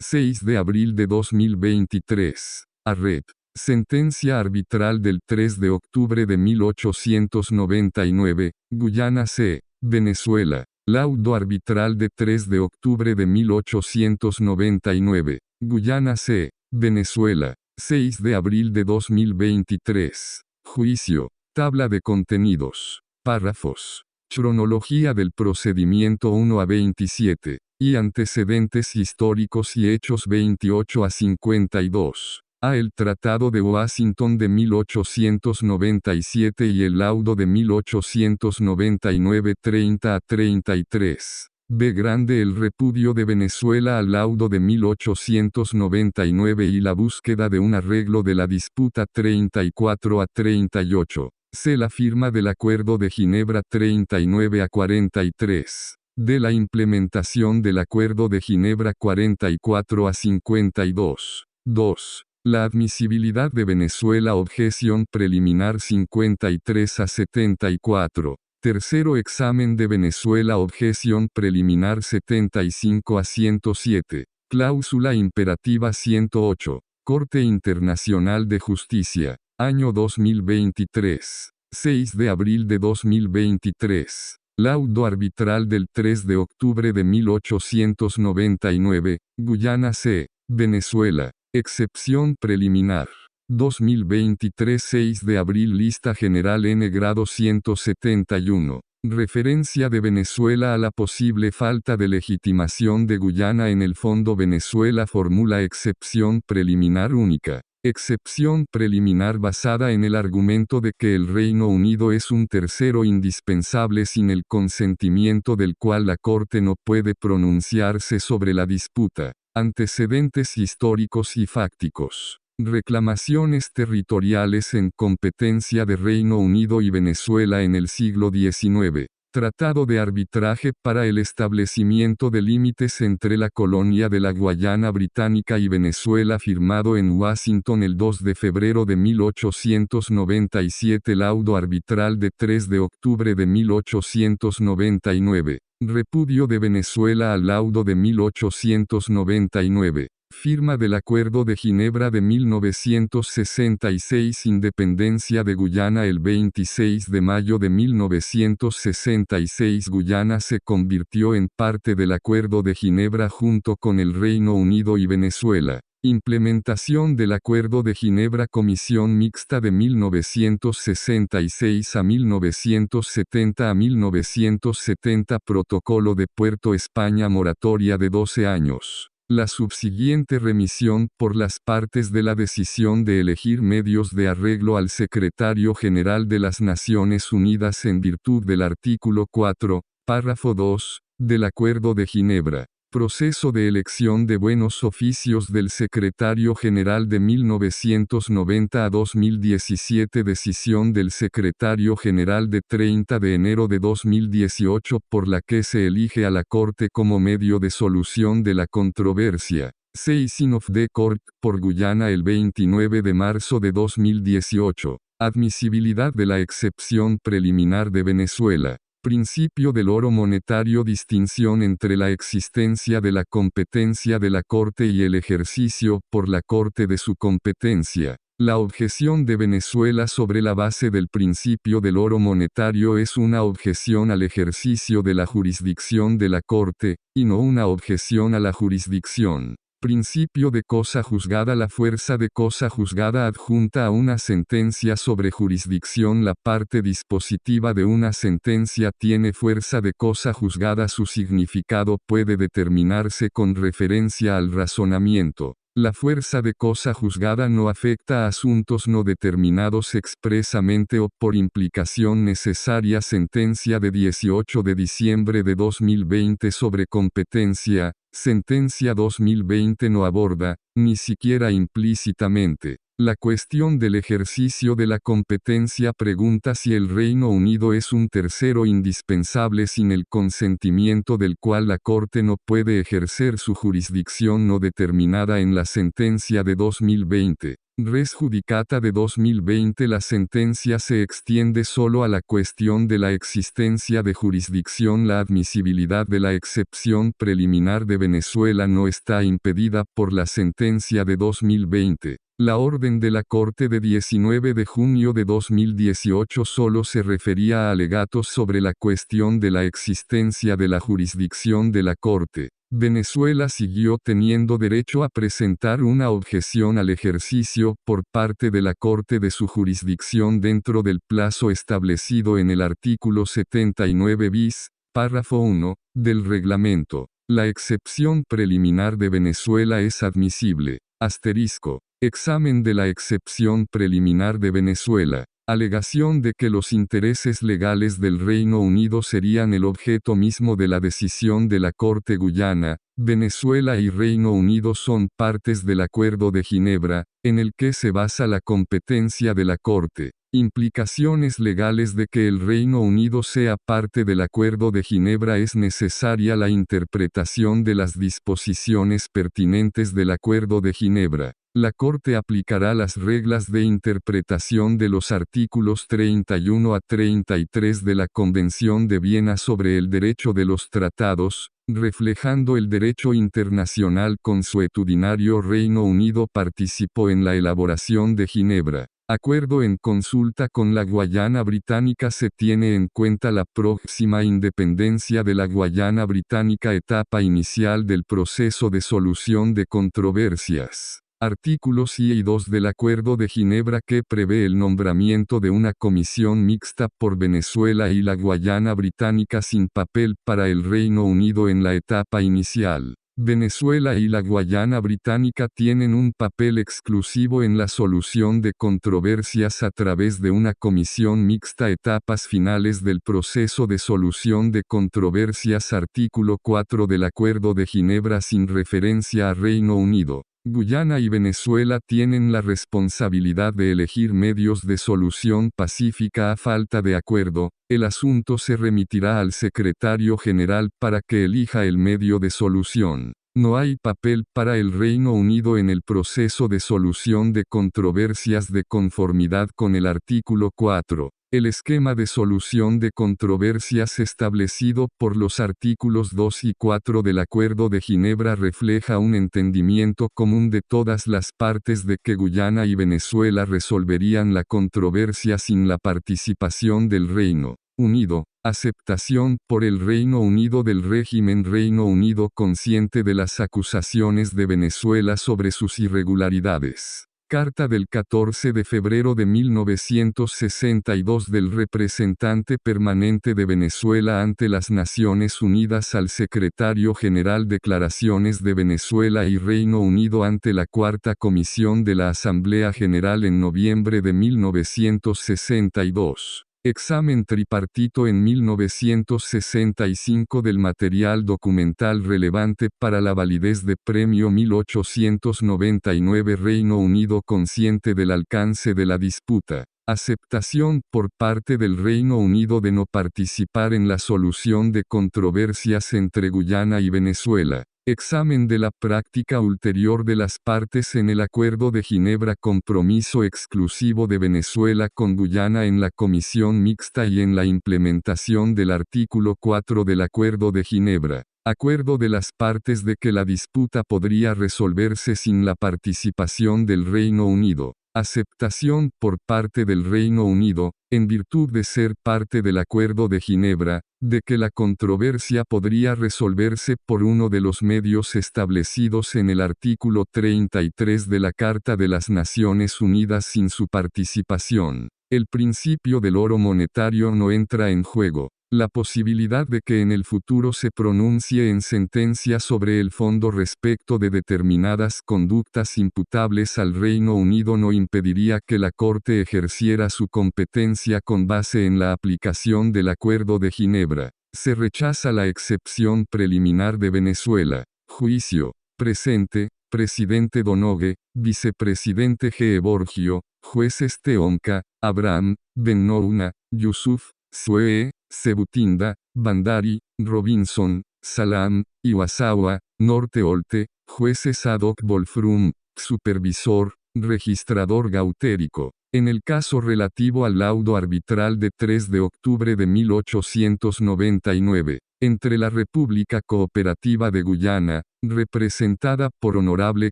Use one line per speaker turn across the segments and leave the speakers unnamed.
6 de abril de 2023. Arret. Sentencia arbitral del 3 de octubre de 1899, Guyana C. Venezuela. Laudo arbitral de 3 de octubre de 1899, Guyana C. Venezuela. 6 de abril de 2023. Juicio. Tabla de contenidos. Párrafos. Cronología del procedimiento 1 a 27, y antecedentes históricos y hechos 28 a 52. A. El Tratado de Washington de 1897 y el laudo de 1899 30 a 33. B. Grande. El repudio de Venezuela al laudo de 1899 y la búsqueda de un arreglo de la disputa 34 a 38. C. La firma del Acuerdo de Ginebra 39 a 43. D. La implementación del Acuerdo de Ginebra 44 a 52. 2. La admisibilidad de Venezuela. Objeción preliminar 53 a 74. Tercero examen de Venezuela. Objeción preliminar 75 a 107. Cláusula imperativa 108. Corte Internacional de Justicia. Año 2023. 6 de abril de 2023. Laudo arbitral del 3 de octubre de 1899, Guyana C. Venezuela. Excepción preliminar. 2023 6 de abril. Lista general N grado 171. Referencia de Venezuela a la posible falta de legitimación de Guyana en el fondo. Venezuela formula excepción preliminar única. Excepción preliminar basada en el argumento de que el Reino Unido es un tercero indispensable sin el consentimiento del cual la Corte no puede pronunciarse sobre la disputa. Antecedentes históricos y fácticos. Reclamaciones territoriales en competencia de Reino Unido y Venezuela en el siglo XIX. Tratado de arbitraje para el establecimiento de límites entre la colonia de la Guayana Británica y Venezuela firmado en Washington el 2 de febrero de 1897. Laudo arbitral de 3 de octubre de 1899. Repudio de Venezuela al laudo de 1899. Firma del Acuerdo de Ginebra de 1966. Independencia de Guyana el 26 de mayo de 1966. Guyana se convirtió en parte del Acuerdo de Ginebra junto con el Reino Unido y Venezuela. Implementación del Acuerdo de Ginebra. Comisión Mixta de 1966 a 1970 a 1970. Protocolo de Puerto España. Moratoria de 12 años. La subsiguiente remisión por las partes de la decisión de elegir medios de arreglo al Secretario General de las Naciones Unidas en virtud del artículo 4, párrafo 2, del Acuerdo de Ginebra. Proceso de elección de buenos oficios del Secretario General de 1990 a 2017. Decisión del Secretario General de 30 de enero de 2018 por la que se elige a la Corte como medio de solución de la controversia. Session of the Court por Guyana el 29 de marzo de 2018. Admisibilidad de la excepción preliminar de Venezuela. Principio del oro monetario. Distinción entre la existencia de la competencia de la Corte y el ejercicio por la Corte de su competencia. La objeción de Venezuela sobre la base del principio del oro monetario es una objeción al ejercicio de la jurisdicción de la Corte, y no una objeción a la jurisdicción. Principio de cosa juzgada. La fuerza de cosa juzgada adjunta a una sentencia sobre jurisdicción. La parte dispositiva de una sentencia tiene fuerza de cosa juzgada. Su significado puede determinarse con referencia al razonamiento. La fuerza de cosa juzgada no afecta a asuntos no determinados expresamente o por implicación necesaria. Sentencia de 18 de diciembre de 2020 sobre competencia. Sentencia 2020 no aborda, ni siquiera implícitamente, la cuestión del ejercicio de la competencia. Pregunta si el Reino Unido es un tercero indispensable sin el consentimiento del cual la Corte no puede ejercer su jurisdicción no determinada en la sentencia de 2020. Res Judicata de 2020. La sentencia se extiende solo a la cuestión de la existencia de jurisdicción. La admisibilidad de la excepción preliminar de Venezuela no está impedida por la sentencia de 2020. La orden de la Corte de 19 de junio de 2018 solo se refería a alegatos sobre la cuestión de la existencia de la jurisdicción de la Corte. Venezuela siguió teniendo derecho a presentar una objeción al ejercicio por parte de la Corte de su jurisdicción dentro del plazo establecido en el artículo 79 bis, párrafo 1, del reglamento. La excepción preliminar de Venezuela es admisible. Asterisco. Examen de la excepción preliminar de Venezuela. Alegación de que los intereses legales del Reino Unido serían el objeto mismo de la decisión de la Corte Guyana. Venezuela y Reino Unido son partes del Acuerdo de Ginebra, en el que se basa la competencia de la Corte. Implicaciones legales de que el Reino Unido sea parte del Acuerdo de Ginebra. Es necesaria la interpretación de las disposiciones pertinentes del Acuerdo de Ginebra. La Corte aplicará las reglas de interpretación de los artículos 31 a 33 de la Convención de Viena sobre el derecho de los tratados, reflejando el derecho internacional consuetudinario. Reino Unido participó en la elaboración de Ginebra. Acuerdo en consulta con la Guayana Británica. Se tiene en cuenta la próxima independencia de la Guayana Británica, etapa inicial del proceso de solución de controversias. Artículos 1 y 2 del Acuerdo de Ginebra, que prevé el nombramiento de una comisión mixta por Venezuela y la Guayana Británica sin papel para el Reino Unido en la etapa inicial. Venezuela y la Guayana Británica tienen un papel exclusivo en la solución de controversias a través de una comisión mixta. Etapas finales del proceso de solución de controversias. Artículo 4 del Acuerdo de Ginebra sin referencia a Reino Unido. Guyana y Venezuela tienen la responsabilidad de elegir medios de solución pacífica. A falta de acuerdo, el asunto se remitirá al secretario general para que elija el medio de solución. No hay papel para el Reino Unido en el proceso de solución de controversias de conformidad con el artículo 4. El esquema de solución de controversias establecido por los artículos 2 y 4 del Acuerdo de Ginebra refleja un entendimiento común de todas las partes de que Guyana y Venezuela resolverían la controversia sin la participación del Reino Unido. Aceptación por el Reino Unido del régimen. Reino Unido consciente de las acusaciones de Venezuela sobre sus irregularidades. Carta del 14 de febrero de 1962 del representante permanente de Venezuela ante las Naciones Unidas al secretario general. Declaraciones de Venezuela y Reino Unido ante la Cuarta Comisión de la Asamblea General en noviembre de 1962. Examen tripartito en 1965 del material documental relevante para la validez de premio 1899. Reino Unido consciente del alcance de la disputa. Aceptación por parte del Reino Unido de no participar en la solución de controversias entre Guyana y Venezuela. Examen de la práctica ulterior de las partes en el Acuerdo de Ginebra. Compromiso exclusivo de Venezuela con Guyana en la comisión mixta y en la implementación del artículo 4 del Acuerdo de Ginebra. Acuerdo de las partes de que la disputa podría resolverse sin la participación del Reino Unido. Aceptación por parte del Reino Unido, en virtud de ser parte del Acuerdo de Ginebra, de que la controversia podría resolverse por uno de los medios establecidos en el artículo 33 de la Carta de las Naciones Unidas sin su participación. El principio del oro monetario no entra en juego. La posibilidad de que en el futuro se pronuncie en sentencia sobre el fondo respecto de determinadas conductas imputables al Reino Unido no impediría que la Corte ejerciera su competencia con base en la aplicación del Acuerdo de Ginebra. Se rechaza la excepción preliminar de Venezuela. Juicio. Presente, Presidente Donogue, Vicepresidente G. Borgio, Jueces Teonca, Abraham, Bennouna, Yusuf, Sue, Sebutinda, Bandari, Robinson, Salam, Iwasawa, Norte Olte, Jueces ad hoc Wolfrum, Supervisor, registrador gautérico. En el caso relativo al laudo arbitral de 3 de octubre de 1899, entre la República Cooperativa de Guyana, representada por Honorable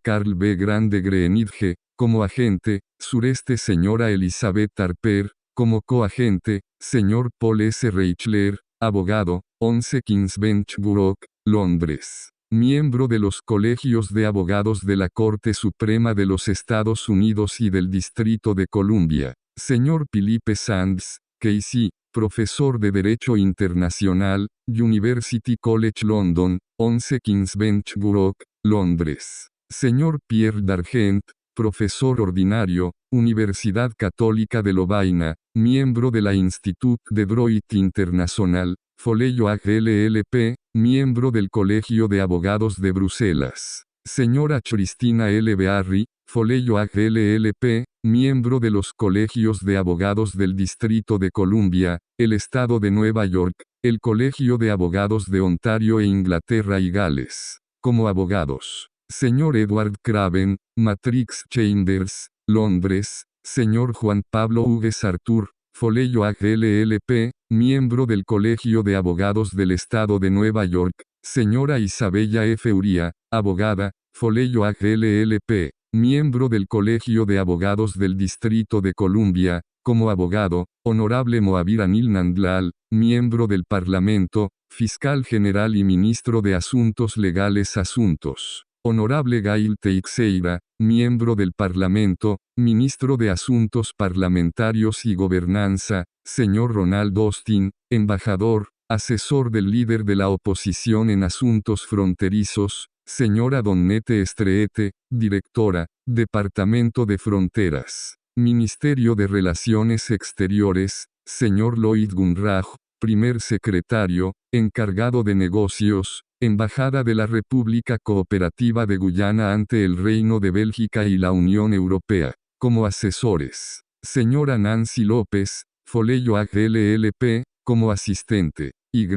Carl B. Grande Greenidge, como agente, sureste señora Elizabeth Harper, como coagente, señor Paul S. Reichler, abogado, 11 King's Bench Burrough, Londres. Miembro de los colegios de abogados de la Corte Suprema de los Estados Unidos y del Distrito de Columbia. Señor Philippe Sands, Casey, profesor de Derecho Internacional, University College London, 11 King's Bench Burrough, Londres. Señor Pierre Dargent, profesor ordinario, Universidad Católica de Lovaina, miembro de la Institut de Droit International, Folio LLP, miembro del Colegio de Abogados de Bruselas. Señora Cristina L. Bearry, Folio LLP, miembro de los Colegios de Abogados del Distrito de Columbia, el Estado de Nueva York, el Colegio de Abogados de Ontario e Inglaterra y Gales. Como abogados. Señor Edward Craven, Matrix Chambers, Londres. Señor Juan Pablo Hugues Artur, Folio LLP, miembro del Colegio de Abogados del Estado de Nueva York. Señora Isabella F. Uría, abogada, Folio LLP, miembro del Colegio de Abogados del Distrito de Columbia. Como abogado, Honorable Moavir Anil Nandlal, miembro del Parlamento, Fiscal General y Ministro de Asuntos Legales Asuntos. Honorable Gail Teixeira, miembro del Parlamento, Ministro de Asuntos Parlamentarios y Gobernanza. Señor Ronald Austin, embajador, asesor del líder de la oposición en asuntos fronterizos. Señora Donnette Streete, directora, Departamento de Fronteras, Ministerio de Relaciones Exteriores. Señor Lloyd Gunraj, primer secretario, encargado de negocios, Embajada de la República Cooperativa de Guyana ante el Reino de Bélgica y la Unión Europea. Como asesores. Señora Nancy López, Folio LLP, como asistente. Y.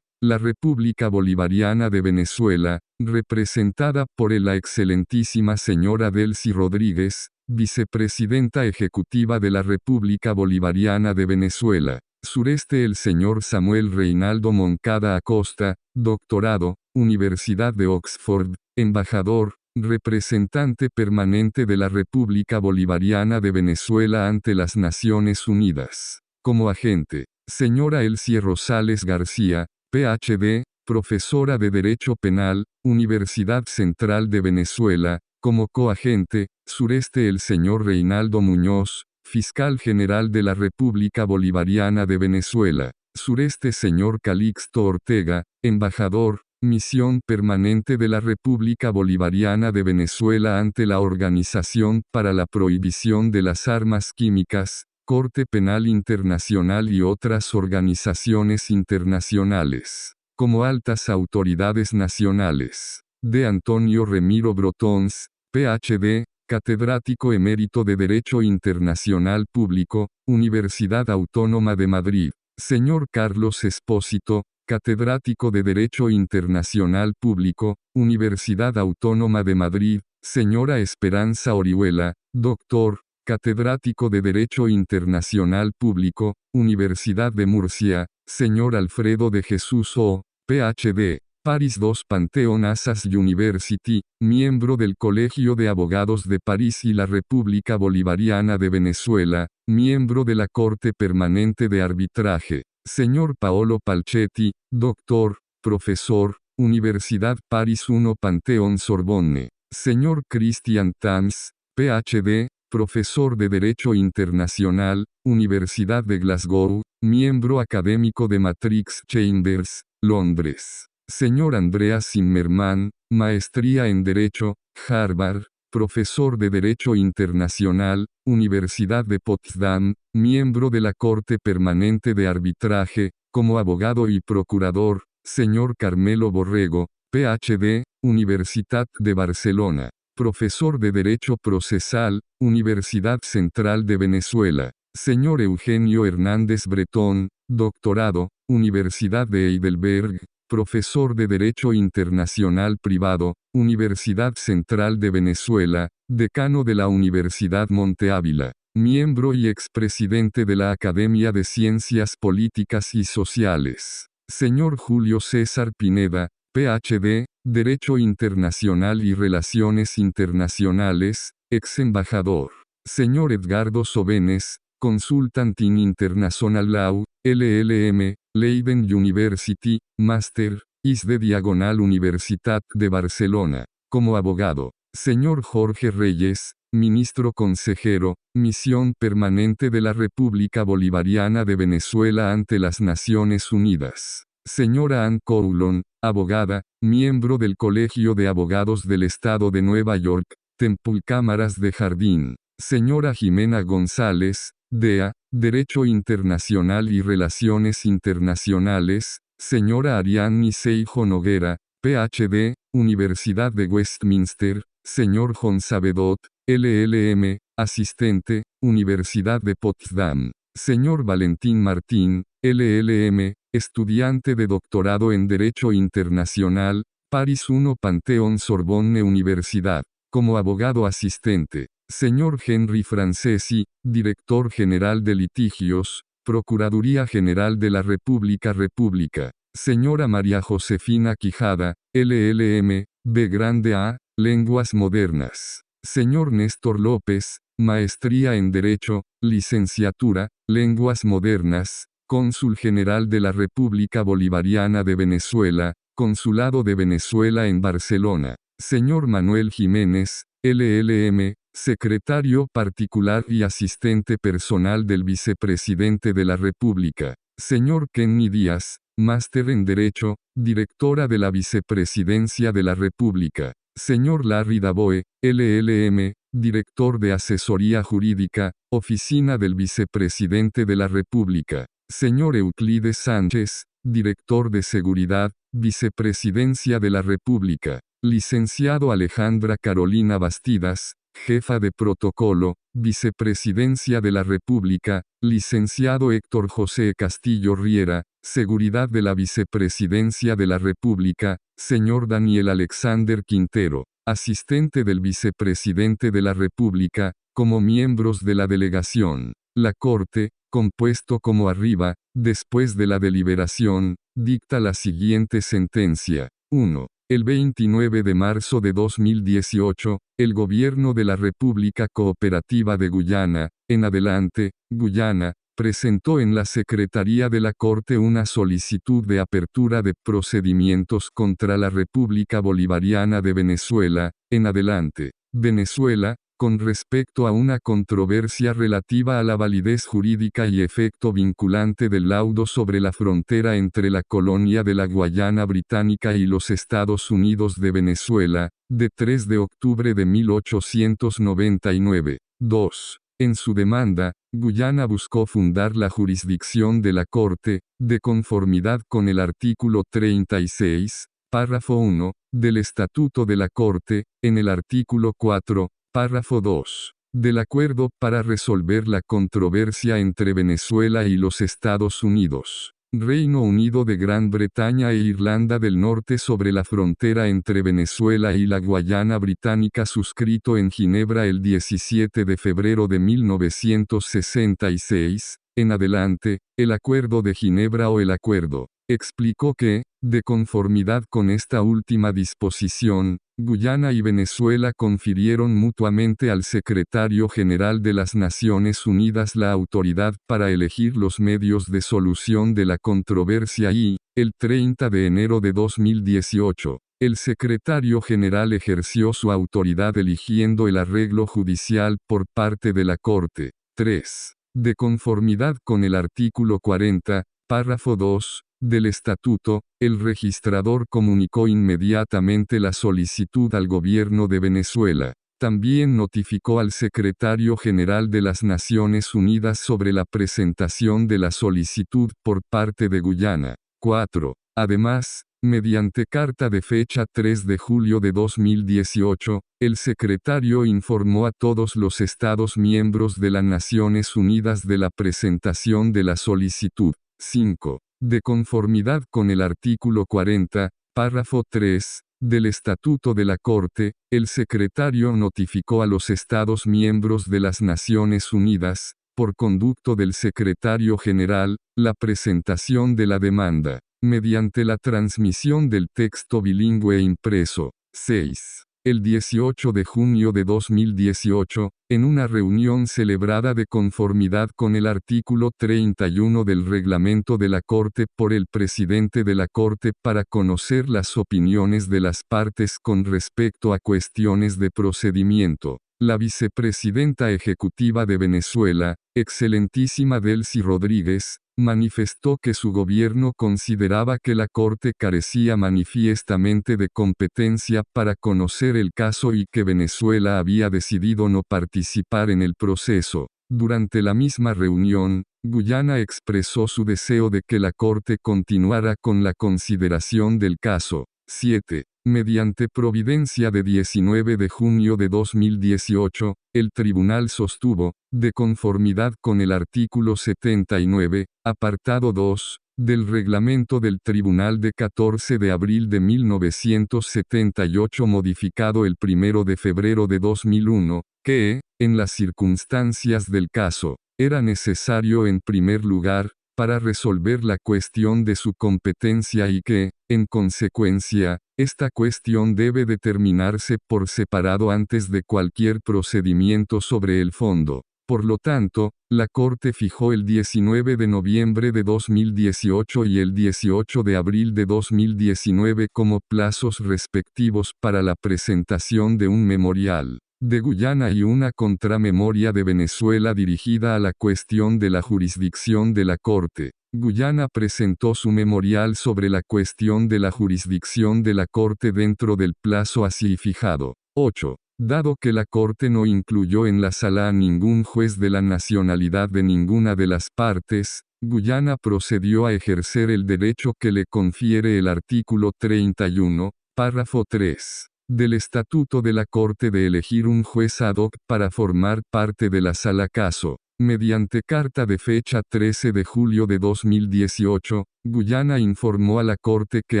La República Bolivariana de Venezuela, representada por la excelentísima señora Delcy Rodríguez, vicepresidenta ejecutiva de la República Bolivariana de Venezuela. Sureste el señor Samuel Reinaldo Moncada Acosta, doctorado, Universidad de Oxford, embajador, representante permanente de la República Bolivariana de Venezuela ante las Naciones Unidas. Como agente, señora Elsie Rosales García, Ph.D., profesora de Derecho Penal, Universidad Central de Venezuela. Como coagente, sureste el señor Reinaldo Muñoz, Fiscal General de la República Bolivariana de Venezuela. Sureste señor Calixto Ortega, embajador, Misión Permanente de la República Bolivariana de Venezuela ante la Organización para la Prohibición de las Armas Químicas, Corte Penal Internacional y otras organizaciones internacionales. Como altas autoridades nacionales. De Antonio Remiro Brotons, Ph.D., catedrático emérito de Derecho Internacional Público, Universidad Autónoma de Madrid. Señor Carlos Espósito, catedrático de Derecho Internacional Público, Universidad Autónoma de Madrid. Señora Esperanza Orihuela, doctor, catedrático de Derecho Internacional Público, Universidad de Murcia. Señor Alfredo de Jesús O., Ph.D., Paris II Pantheon Assas University, miembro del Colegio de Abogados de París y la República Bolivariana de Venezuela, miembro de la Corte Permanente de Arbitraje. Señor Paolo Palchetti, doctor, profesor, Universidad Paris I Pantheon Sorbonne. Señor Christian Tams, Ph.D., profesor de Derecho Internacional, Universidad de Glasgow, miembro académico de Matrix Chambers, Londres. Señor Andreas Zimmermann, maestría en Derecho, Harvard, profesor de Derecho Internacional, Universidad de Potsdam, miembro de la Corte Permanente de Arbitraje. Como abogado y procurador. Señor Carmelo Borrego, Ph.D., Universitat de Barcelona. Profesor de Derecho Procesal, Universidad Central de Venezuela. Señor Eugenio Hernández Bretón, doctorado, Universidad de Heidelberg, profesor de Derecho Internacional Privado, Universidad Central de Venezuela, decano de la Universidad Monte Ávila, miembro y expresidente de la Academia de Ciencias Políticas y Sociales. Señor Julio César Pineda, Ph.D., Derecho Internacional y Relaciones Internacionales, ex embajador. Señor Edgardo Sobenes, Consultant in International Law, LLM, Leiden University, Master, ISD Diagonal Universitat de Barcelona, como abogado. Señor Jorge Reyes, Ministro Consejero, Misión Permanente de la República Bolivariana de Venezuela ante las Naciones Unidas. Señora Ann Coulon, abogada, miembro del Colegio de Abogados del Estado de Nueva York, Temple Cámaras de Jardín. Señora Jimena González, DEA, Derecho Internacional y Relaciones Internacionales. Señora Ariadne Seijo Noguera, Ph.D., Universidad de Westminster. Señor John Sabedot, LLM, asistente, Universidad de Potsdam. Señor Valentín Martín, LLM, estudiante de doctorado en Derecho Internacional, París 1 Pantheon Sorbonne Universidad, como abogado asistente. Señor Henry Francesi, director general de litigios, Procuraduría General de la República. Señora María Josefina Quijada, LLM, B grande A, Lenguas Modernas. Señor Néstor López, Maestría en Derecho, Licenciatura, Lenguas Modernas, Cónsul General de la República Bolivariana de Venezuela, Consulado de Venezuela en Barcelona. Señor Manuel Jiménez, LLM, Secretario particular y asistente personal del Vicepresidente de la República. Señor Kenny Díaz, Máster en Derecho, Directora de la Vicepresidencia de la República. Señor Larry Daboe, LLM, Director de Asesoría Jurídica, Oficina del Vicepresidente de la República. Señor Euclides Sánchez, Director de Seguridad, Vicepresidencia de la República. Licenciado Alejandra Carolina Bastidas, Jefa de Protocolo, Vicepresidencia de la República. Licenciado Héctor José Castillo Riera, Seguridad de la Vicepresidencia de la República. Señor Daniel Alexander Quintero, asistente del Vicepresidente de la República, como miembros de la delegación. La Corte, compuesto como arriba, después de la deliberación, dicta la siguiente sentencia. 1. El 29 de marzo de 2018, el Gobierno de la República Cooperativa de Guyana, en adelante, Guyana, presentó en la Secretaría de la Corte una solicitud de apertura de procedimientos contra la República Bolivariana de Venezuela, en adelante, Venezuela, con respecto a una controversia relativa a la validez jurídica y efecto vinculante del laudo sobre la frontera entre la colonia de la Guayana Británica y los Estados Unidos de Venezuela, de 3 de octubre de 1899. 2. En su demanda, Guyana buscó fundar la jurisdicción de la Corte, de conformidad con el artículo 36, párrafo 1, del Estatuto de la Corte, en el artículo 4, párrafo 2, del acuerdo para resolver la controversia entre Venezuela y los Estados Unidos, Reino Unido de Gran Bretaña e Irlanda del Norte sobre la frontera entre Venezuela y la Guayana Británica, suscrito en Ginebra el 17 de febrero de 1966, en adelante, el Acuerdo de Ginebra o el Acuerdo. Explicó que, de conformidad con esta última disposición, Guyana y Venezuela confirieron mutuamente al Secretario General de las Naciones Unidas la autoridad para elegir los medios de solución de la controversia y, el 30 de enero de 2018, el Secretario General ejerció su autoridad eligiendo el arreglo judicial por parte de la Corte. 3. De conformidad con el artículo 40, párrafo 2, del Estatuto, el registrador comunicó inmediatamente la solicitud al gobierno de Venezuela. También notificó al Secretario General de las Naciones Unidas sobre la presentación de la solicitud por parte de Guyana. 4. Además, mediante carta de fecha 3 de julio de 2018, el secretario informó a todos los Estados miembros de las Naciones Unidas de la presentación de la solicitud. 5. De conformidad con el artículo 40, párrafo 3, del Estatuto de la Corte, el secretario notificó a los Estados miembros de las Naciones Unidas, por conducto del secretario general, la presentación de la demanda, mediante la transmisión del texto bilingüe impreso. 6. El 18 de junio de 2018, en una reunión celebrada de conformidad con el artículo 31 del reglamento de la Corte por el presidente de la Corte para conocer las opiniones de las partes con respecto a cuestiones de procedimiento, la vicepresidenta ejecutiva de Venezuela, excelentísima Delcy Rodríguez, manifestó que su gobierno consideraba que la Corte carecía manifiestamente de competencia para conocer el caso y que Venezuela había decidido no participar en el proceso. Durante la misma reunión, Guyana expresó su deseo de que la Corte continuara con la consideración del caso. 7. Mediante providencia de 19 de junio de 2018, el tribunal sostuvo, de conformidad con el artículo 79, apartado 2, del reglamento del Tribunal de 14 de abril de 1978 modificado el 1 de febrero de 2001, que, en las circunstancias del caso, era necesario en primer lugar, para resolver la cuestión de su competencia y que, en consecuencia, esta cuestión debe determinarse por separado antes de cualquier procedimiento sobre el fondo. Por lo tanto, la Corte fijó el 19 de noviembre de 2018 y el 18 de abril de 2019 como plazos respectivos para la presentación de un memorial de Guyana y una contramemoria de Venezuela dirigida a la cuestión de la jurisdicción de la Corte. Guyana presentó su memorial sobre la cuestión de la jurisdicción de la Corte dentro del plazo así fijado. 8. Dado que la Corte no incluyó en la sala a ningún juez de la nacionalidad de ninguna de las partes, Guyana procedió a ejercer el derecho que le confiere el artículo 31, párrafo 3. Del Estatuto de la Corte de elegir un juez ad hoc para formar parte de la sala caso. Mediante carta de fecha 13 de julio de 2018, Guyana informó a la Corte que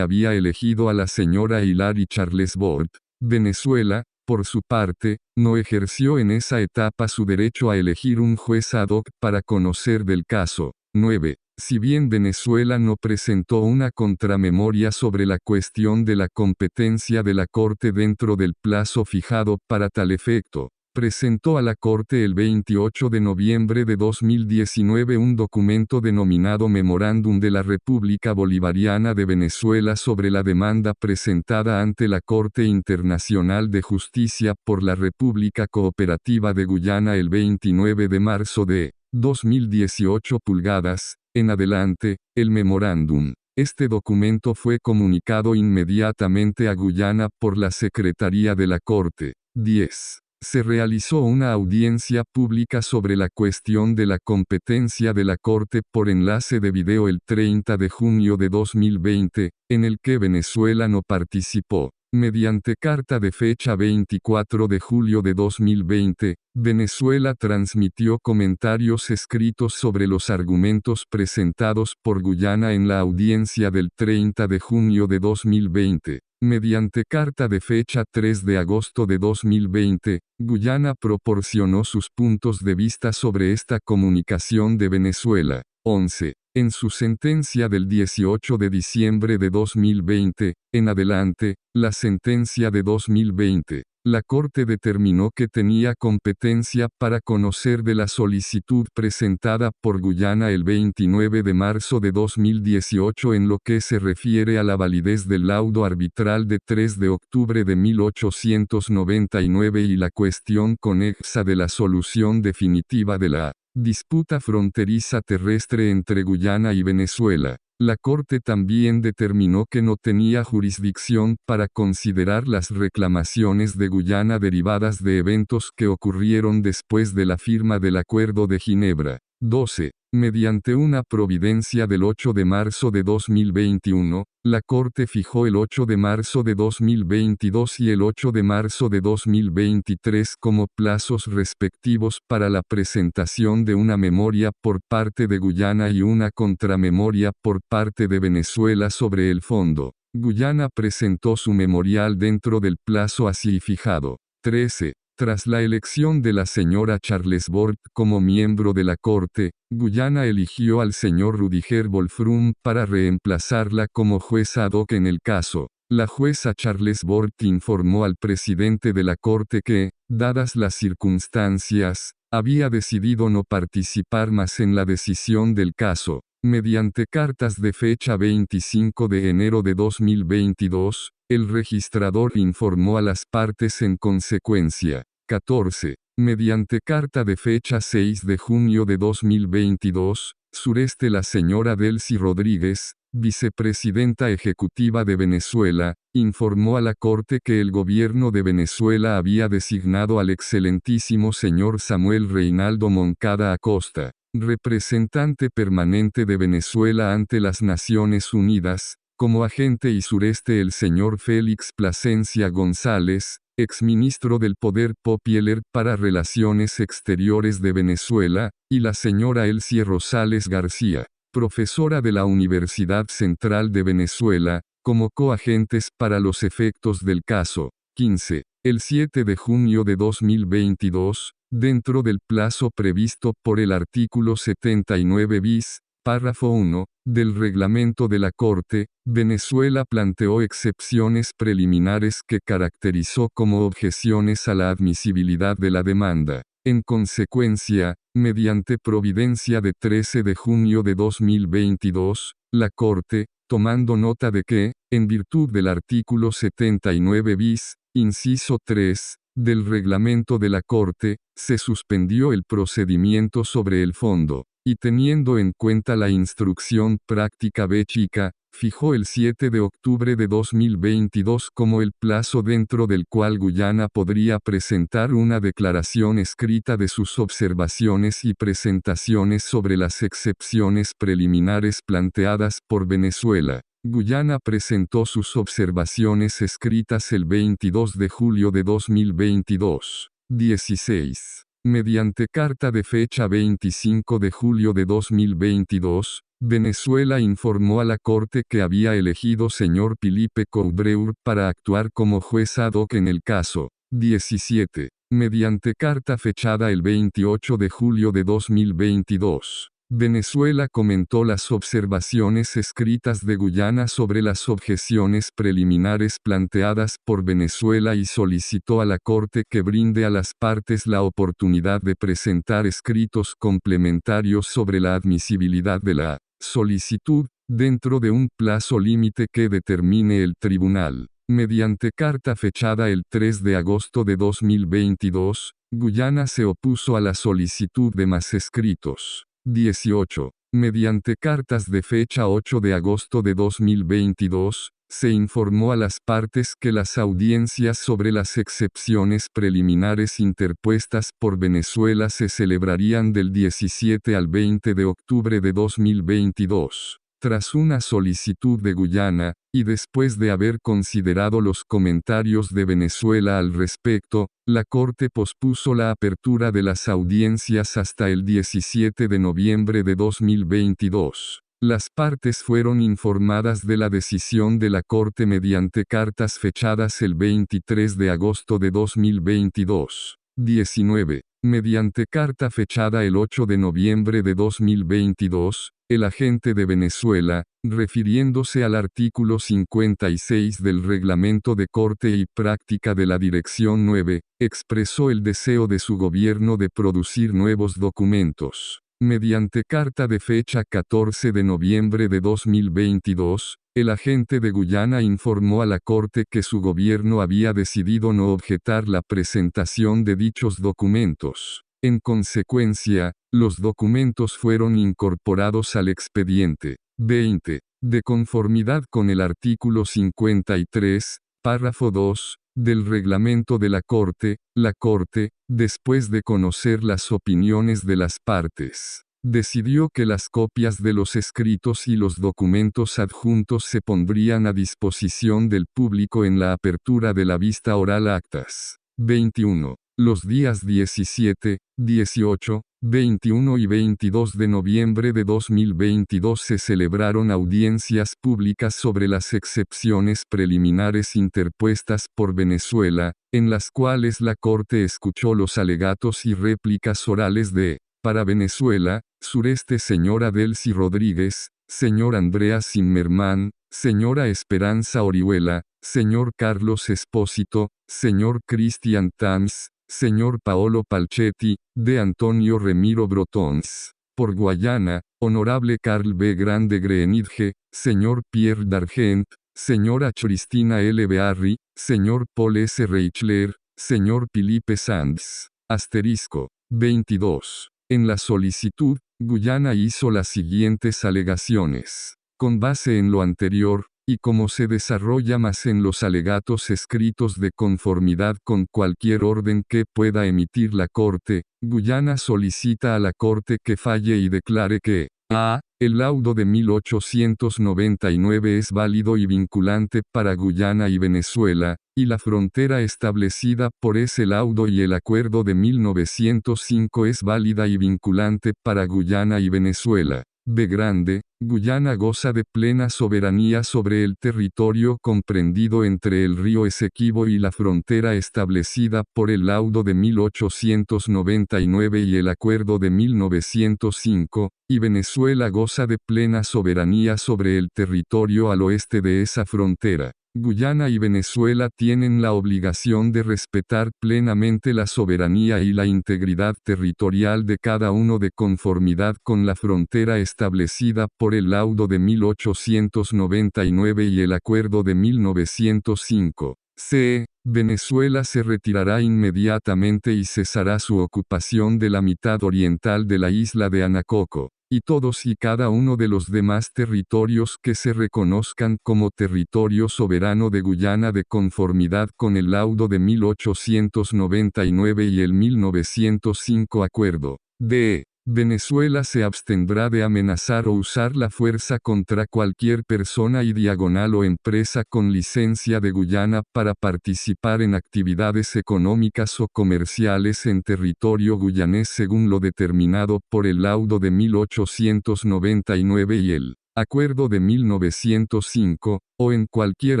había elegido a la señora Hilary Charles Bort. Venezuela, por su parte, no ejerció en esa etapa su derecho a elegir un juez ad hoc para conocer del caso. 9. Si bien Venezuela no presentó una contramemoria sobre la cuestión de la competencia de la Corte dentro del plazo fijado para tal efecto, presentó a la Corte el 28 de noviembre de 2019 un documento denominado Memorándum de la República Bolivariana de Venezuela sobre la demanda presentada ante la Corte Internacional de Justicia por la República Cooperativa de Guyana el 29 de marzo de 2018 pulgadas, en adelante, el memorándum. Este documento fue comunicado inmediatamente a Guyana por la Secretaría de la Corte. 10. Se realizó una audiencia pública sobre la cuestión de la competencia de la Corte por enlace de video el 30 de junio de 2020, en el que Venezuela no participó. Mediante carta de fecha 24 de julio de 2020, Venezuela transmitió comentarios escritos sobre los argumentos presentados por Guyana en la audiencia del 30 de junio de 2020. Mediante carta de fecha 3 de agosto de 2020, Guyana proporcionó sus puntos de vista sobre esta comunicación de Venezuela. 11. En su sentencia del 18 de diciembre de 2020, en adelante, la sentencia de 2020, la Corte determinó que tenía competencia para conocer de la solicitud presentada por Guyana el 29 de marzo de 2018 en lo que se refiere a la validez del laudo arbitral de 3 de octubre de 1899 y la cuestión conexa de la solución definitiva de la disputa fronteriza terrestre entre Guyana y Venezuela. La Corte también determinó que no tenía jurisdicción para considerar las reclamaciones de Guyana derivadas de eventos que ocurrieron después de la firma del Acuerdo de Ginebra. 12. Mediante una providencia del 8 de marzo de 2021, la Corte fijó el 8 de marzo de 2022 y el 8 de marzo de 2023 como plazos respectivos para la presentación de una memoria por parte de Guyana y una contramemoria por parte de Venezuela sobre el fondo. Guyana presentó su memorial dentro del plazo así fijado. 13. Tras la elección de la señora Charles Bort como miembro de la Corte, Guyana eligió al señor Rudiger Wolfrum para reemplazarla como jueza ad hoc en el caso. La jueza Charles Bort informó al presidente de la Corte que, dadas las circunstancias, había decidido no participar más en la decisión del caso. Mediante cartas de fecha 25 de enero de 2022, el registrador informó a las partes en consecuencia. 14. Mediante carta de fecha 6 de junio de 2022, Sureste la señora Delcy Rodríguez, vicepresidenta ejecutiva de Venezuela, informó a la Corte que el gobierno de Venezuela había designado al excelentísimo señor Samuel Reinaldo Moncada Acosta, representante permanente de Venezuela ante las Naciones Unidas, como agente y sureste el señor Félix Plasencia González, exministro del Poder Popular para Relaciones Exteriores de Venezuela, y la señora Elsie Rosales García, profesora de la Universidad Central de Venezuela, como coagentes para los efectos del caso. 15. El 7 de junio de 2022, dentro del plazo previsto por el artículo 79 bis, párrafo 1, del reglamento de la Corte, Venezuela planteó excepciones preliminares que caracterizó como objeciones a la admisibilidad de la demanda. En consecuencia, mediante providencia de 13 de junio de 2022, la Corte, tomando nota de que, en virtud del artículo 79 bis, inciso 3, del reglamento de la Corte, se suspendió el procedimiento sobre el fondo, y teniendo en cuenta la instrucción práctica B chica, fijó el 7 de octubre de 2022 como el plazo dentro del cual Guyana podría presentar una declaración escrita de sus observaciones y presentaciones sobre las excepciones preliminares planteadas por Venezuela. Guyana presentó sus observaciones escritas el 22 de julio de 2022. 16. Mediante carta de fecha 25 de julio de 2022, Venezuela informó a la Corte que había elegido señor Philippe Couvreur para actuar como juez ad hoc en el caso. 17. Mediante carta fechada el 28 de julio de 2022. Venezuela comentó las observaciones escritas de Guyana sobre las objeciones preliminares planteadas por Venezuela y solicitó a la Corte que brinde a las partes la oportunidad de presentar escritos complementarios sobre la admisibilidad de la solicitud, dentro de un plazo límite que determine el tribunal. Mediante carta fechada el 3 de agosto de 2022, Guyana se opuso a la solicitud de más escritos. 18. Mediante cartas de fecha 8 de agosto de 2022, se informó a las partes que las audiencias sobre las excepciones preliminares interpuestas por Venezuela se celebrarían del 17 al 20 de octubre de 2022. Tras una solicitud de Guyana, y después de haber considerado los comentarios de Venezuela al respecto, la Corte pospuso la apertura de las audiencias hasta el 17 de noviembre de 2022. Las partes fueron informadas de la decisión de la Corte mediante cartas fechadas el 23 de agosto de 2022. 19. Mediante carta fechada el 8 de noviembre de 2022, el agente de Venezuela, refiriéndose al artículo 56 del Reglamento de Corte y Práctica de la Dirección 9, expresó el deseo de su gobierno de producir nuevos documentos. Mediante carta de fecha 14 de noviembre de 2022, el agente de Guyana informó a la Corte que su gobierno había decidido no objetar la presentación de dichos documentos. En consecuencia, los documentos fueron incorporados al expediente. 20. De conformidad con el artículo 53, párrafo 2, del reglamento de la Corte, después de conocer las opiniones de las partes, decidió que las copias de los escritos y los documentos adjuntos se pondrían a disposición del público en la apertura de la vista oral actas. 21. Los días 17, 18, 21 y 22 de noviembre de 2022 se celebraron audiencias públicas sobre las excepciones preliminares interpuestas por Venezuela, en las cuales la Corte escuchó los alegatos y réplicas orales de, para Venezuela, Sureste señora Delcy Rodríguez, señor Andrea Zimmerman, señora Esperanza Orihuela, señor Carlos Espósito, señor Cristian Tams, señor Paolo Palchetti, de Antonio Remiro Brotons. Por Guayana, honorable Carl B. Grande Greenidge, señor Pierre Dargent, señora Cristina L. Bearri, señor Paul S. Reichler, señor Philippe Sands. Asterisco. 22. En la solicitud, Guyana hizo las siguientes alegaciones. Con base en lo anterior, y como se desarrolla más en los alegatos escritos de conformidad con cualquier orden que pueda emitir la Corte, Guyana solicita a la Corte que falle y declare que a. El laudo de 1899 es válido y vinculante para Guyana y Venezuela, y la frontera establecida por ese laudo y el acuerdo de 1905 es válida y vinculante para Guyana y Venezuela. B. Grande, Guyana goza de plena soberanía sobre el territorio comprendido entre el río Esequibo y la frontera establecida por el laudo de 1899 y el acuerdo de 1905, y Venezuela goza de plena soberanía sobre el territorio al oeste de esa frontera. Guyana y Venezuela tienen la obligación de respetar plenamente la soberanía y la integridad territorial de cada uno de conformidad con la frontera establecida por el laudo de 1899 y el acuerdo de 1905. C. Venezuela se retirará inmediatamente y cesará su ocupación de la mitad oriental de la isla de Anacoco, y todos y cada uno de los demás territorios que se reconozcan como territorio soberano de Guyana de conformidad con el laudo de 1899 y el 1905 acuerdo. D. Venezuela se abstendrá de amenazar o usar la fuerza contra cualquier persona y diagonal o empresa con licencia de Guyana para participar en actividades económicas o comerciales en territorio guyanés según lo determinado por el laudo de 1899 y el acuerdo de 1905, o en cualquier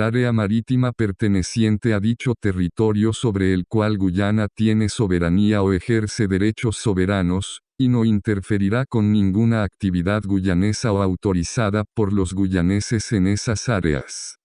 área marítima perteneciente a dicho territorio sobre el cual Guyana tiene soberanía o ejerce derechos soberanos, y no interferirá con ninguna actividad guyanesa o autorizada por los guyaneses en esas áreas.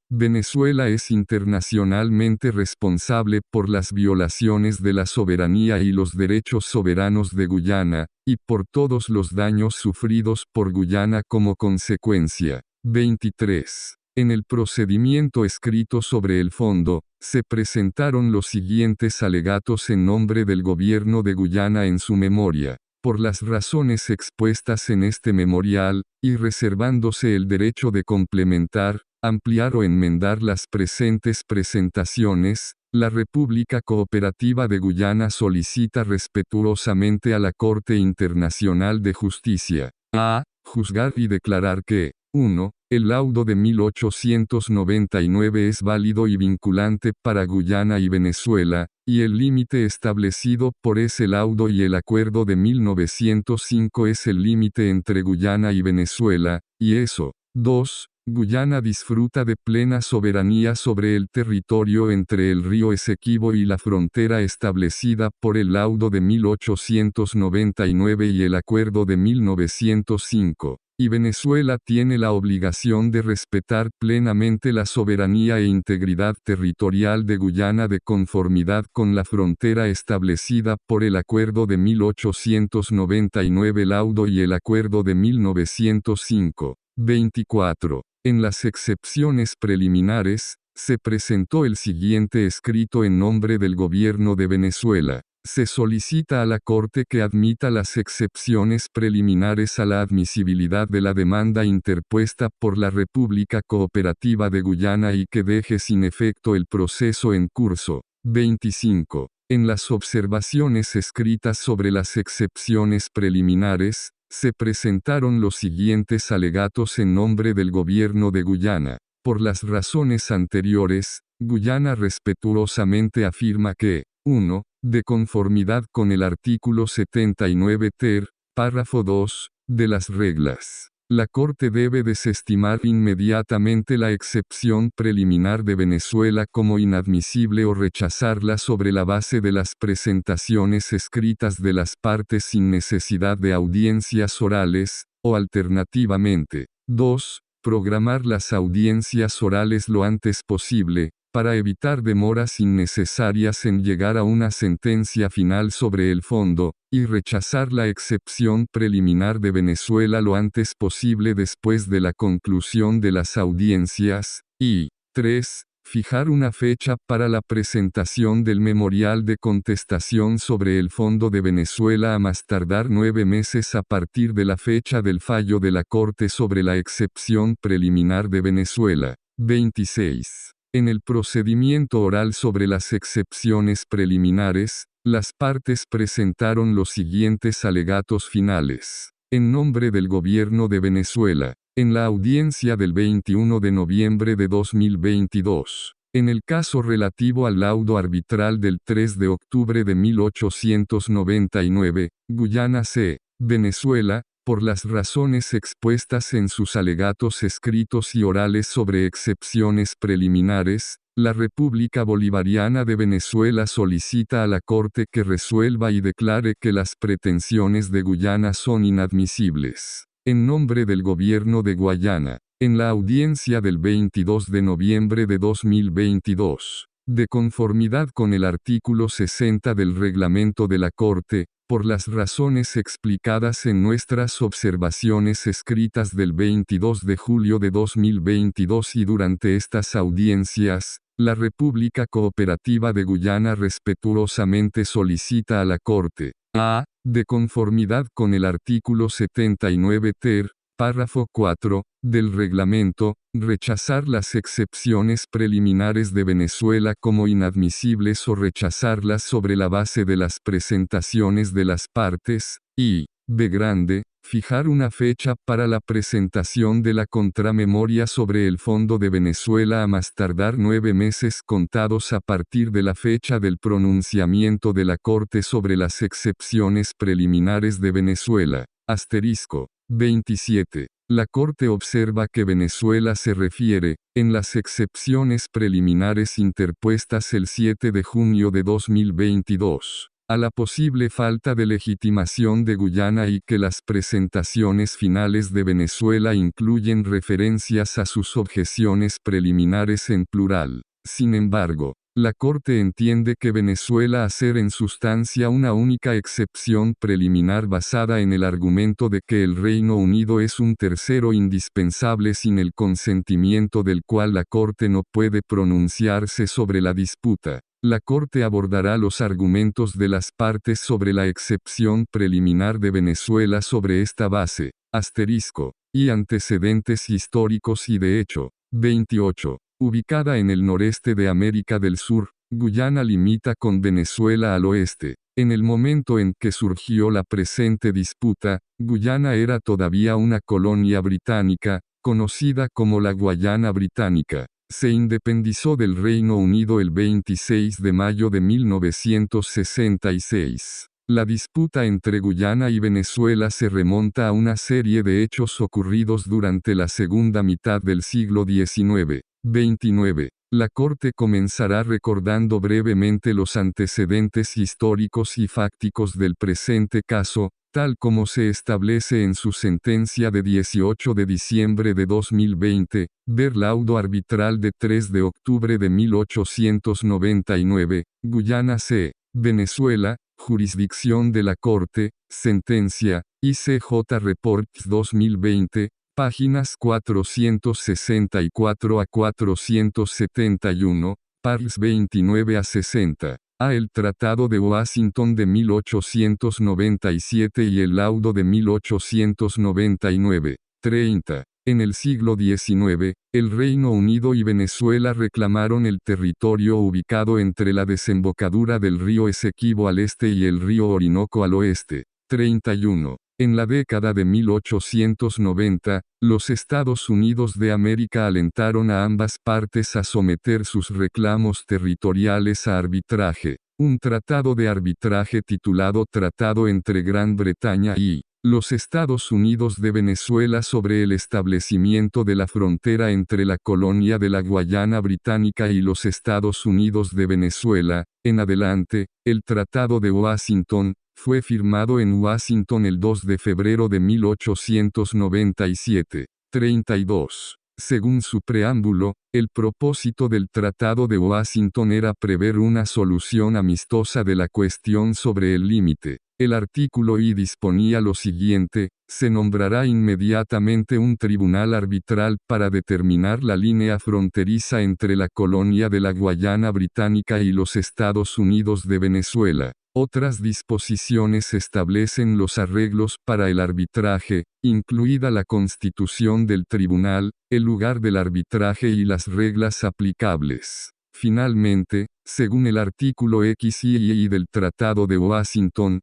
Venezuela es internacionalmente responsable por las violaciones de la soberanía y los derechos soberanos de Guyana, y por todos los daños sufridos por Guyana como consecuencia. 23. En el procedimiento escrito sobre el fondo, se presentaron los siguientes alegatos en nombre del gobierno de Guyana en su memoria. Por las razones expuestas en este memorial, y reservándose el derecho de complementar, ampliar o enmendar las presentes presentaciones, la República Cooperativa de Guyana solicita respetuosamente a la Corte Internacional de Justicia a juzgar y declarar que 1. El laudo de 1899 es válido y vinculante para Guyana y Venezuela, y el límite establecido por ese laudo y el acuerdo de 1905 es el límite entre Guyana y Venezuela, y eso. 2. Guyana disfruta de plena soberanía sobre el territorio entre el río Esequibo y la frontera establecida por el laudo de 1899 y el acuerdo de 1905. Y Venezuela tiene la obligación de respetar plenamente la soberanía e integridad territorial de Guyana de conformidad con la frontera establecida por el acuerdo de 1899 laudo y el acuerdo de 1905. 24. En las excepciones preliminares, se presentó el siguiente escrito en nombre del gobierno de Venezuela. Se solicita a la Corte que admita las excepciones preliminares a la admisibilidad de la demanda interpuesta por la República Cooperativa de Guyana y que deje sin efecto el proceso en curso. 25. En las observaciones escritas sobre las excepciones preliminares, Se presentaron los siguientes alegatos en nombre del gobierno de Guyana. Por las razones anteriores, Guyana respetuosamente afirma que, 1. De conformidad con el artículo 79 ter, párrafo 2, de las reglas. La Corte debe desestimar inmediatamente la excepción preliminar de Venezuela como inadmisible o rechazarla sobre la base de las presentaciones escritas de las partes sin necesidad de audiencias orales, o alternativamente, 2. Programar las audiencias orales lo antes posible, para evitar demoras innecesarias en llegar a una sentencia final sobre el fondo, y rechazar la excepción preliminar de Venezuela lo antes posible después de la conclusión de las audiencias, y 3. Fijar una fecha para la presentación del memorial de contestación sobre el fondo de Venezuela a más tardar 9 meses a partir de la fecha del fallo de la Corte sobre la excepción preliminar de Venezuela. 26. En el procedimiento oral sobre las excepciones preliminares, las partes presentaron los siguientes alegatos finales. En nombre del Gobierno de Venezuela, en la audiencia del 21 de noviembre de 2022, en el caso relativo al laudo arbitral del 3 de octubre de 1899, Guyana C., Venezuela, por las razones expuestas en sus alegatos escritos y orales sobre excepciones preliminares, la República Bolivariana de Venezuela solicita a la Corte que resuelva y declare que las pretensiones de Guyana son inadmisibles. En nombre del Gobierno de Guayana, en la audiencia del 22 de noviembre de 2022, de conformidad con el artículo 60 del reglamento de la Corte, por las razones explicadas en nuestras observaciones escritas del 22 de julio de 2022 y durante estas audiencias, la República Cooperativa de Guyana respetuosamente solicita a la Corte, a. De conformidad con el artículo 79 ter, párrafo 4, del reglamento, rechazar las excepciones preliminares de Venezuela como inadmisibles o rechazarlas sobre la base de las presentaciones de las partes, y, b grande, fijar una fecha para la presentación de la contramemoria sobre el fondo de Venezuela a más tardar 9 meses contados a partir de la fecha del pronunciamiento de la Corte sobre las excepciones preliminares de Venezuela. Asterisco. 27. La Corte observa que Venezuela se refiere, en las excepciones preliminares interpuestas el 7 de junio de 2022, a la posible falta de legitimación de Guyana y que las presentaciones finales de Venezuela incluyen referencias a sus objeciones preliminares en plural. Sin embargo, la Corte entiende que Venezuela hacer en sustancia una única excepción preliminar basada en el argumento de que el Reino Unido es un tercero indispensable sin el consentimiento del cual la Corte no puede pronunciarse sobre la disputa. La Corte abordará los argumentos de las partes sobre la excepción preliminar de Venezuela sobre esta base, asterisco, y antecedentes históricos y de hecho. 28. Ubicada en el noreste de América del Sur, Guyana limita con Venezuela al oeste. En el momento en que surgió la presente disputa, Guyana era todavía una colonia británica, conocida como la Guayana Británica. Se independizó del Reino Unido el 26 de mayo de 1966. La disputa entre Guyana y Venezuela se remonta a una serie de hechos ocurridos durante la segunda mitad del siglo XIX. 29. La Corte comenzará recordando brevemente los antecedentes históricos y fácticos del presente caso, tal como se establece en su sentencia de 18 de diciembre de 2020, ver laudo arbitral de 3 de octubre de 1899, Guyana C., Venezuela, jurisdicción de la Corte, sentencia, ICJ Reports 2020, páginas 464 a 471, pars 29 a 60. A. El Tratado de Washington de 1897 y el laudo de 1899. 30. En el siglo XIX, el Reino Unido y Venezuela reclamaron el territorio ubicado entre la desembocadura del río Esequibo al este y el río Orinoco al oeste. 31. En la década de 1890, los Estados Unidos de América alentaron a ambas partes a someter sus reclamos territoriales a arbitraje. Un tratado de arbitraje titulado Tratado entre Gran Bretaña y los Estados Unidos de Venezuela sobre el establecimiento de la frontera entre la colonia de la Guayana Británica y los Estados Unidos de Venezuela. En adelante, el Tratado de Washington fue firmado en Washington el 2 de febrero de 1897. 32. Según su preámbulo, el propósito del Tratado de Washington era prever una solución amistosa de la cuestión sobre el límite. El artículo I disponía lo siguiente: se nombrará inmediatamente un tribunal arbitral para determinar la línea fronteriza entre la colonia de la Guayana Británica y los Estados Unidos de Venezuela. Otras disposiciones establecen los arreglos para el arbitraje, incluida la constitución del tribunal, el lugar del arbitraje y las reglas aplicables. Finalmente, según el artículo X y Y del Tratado de Washington,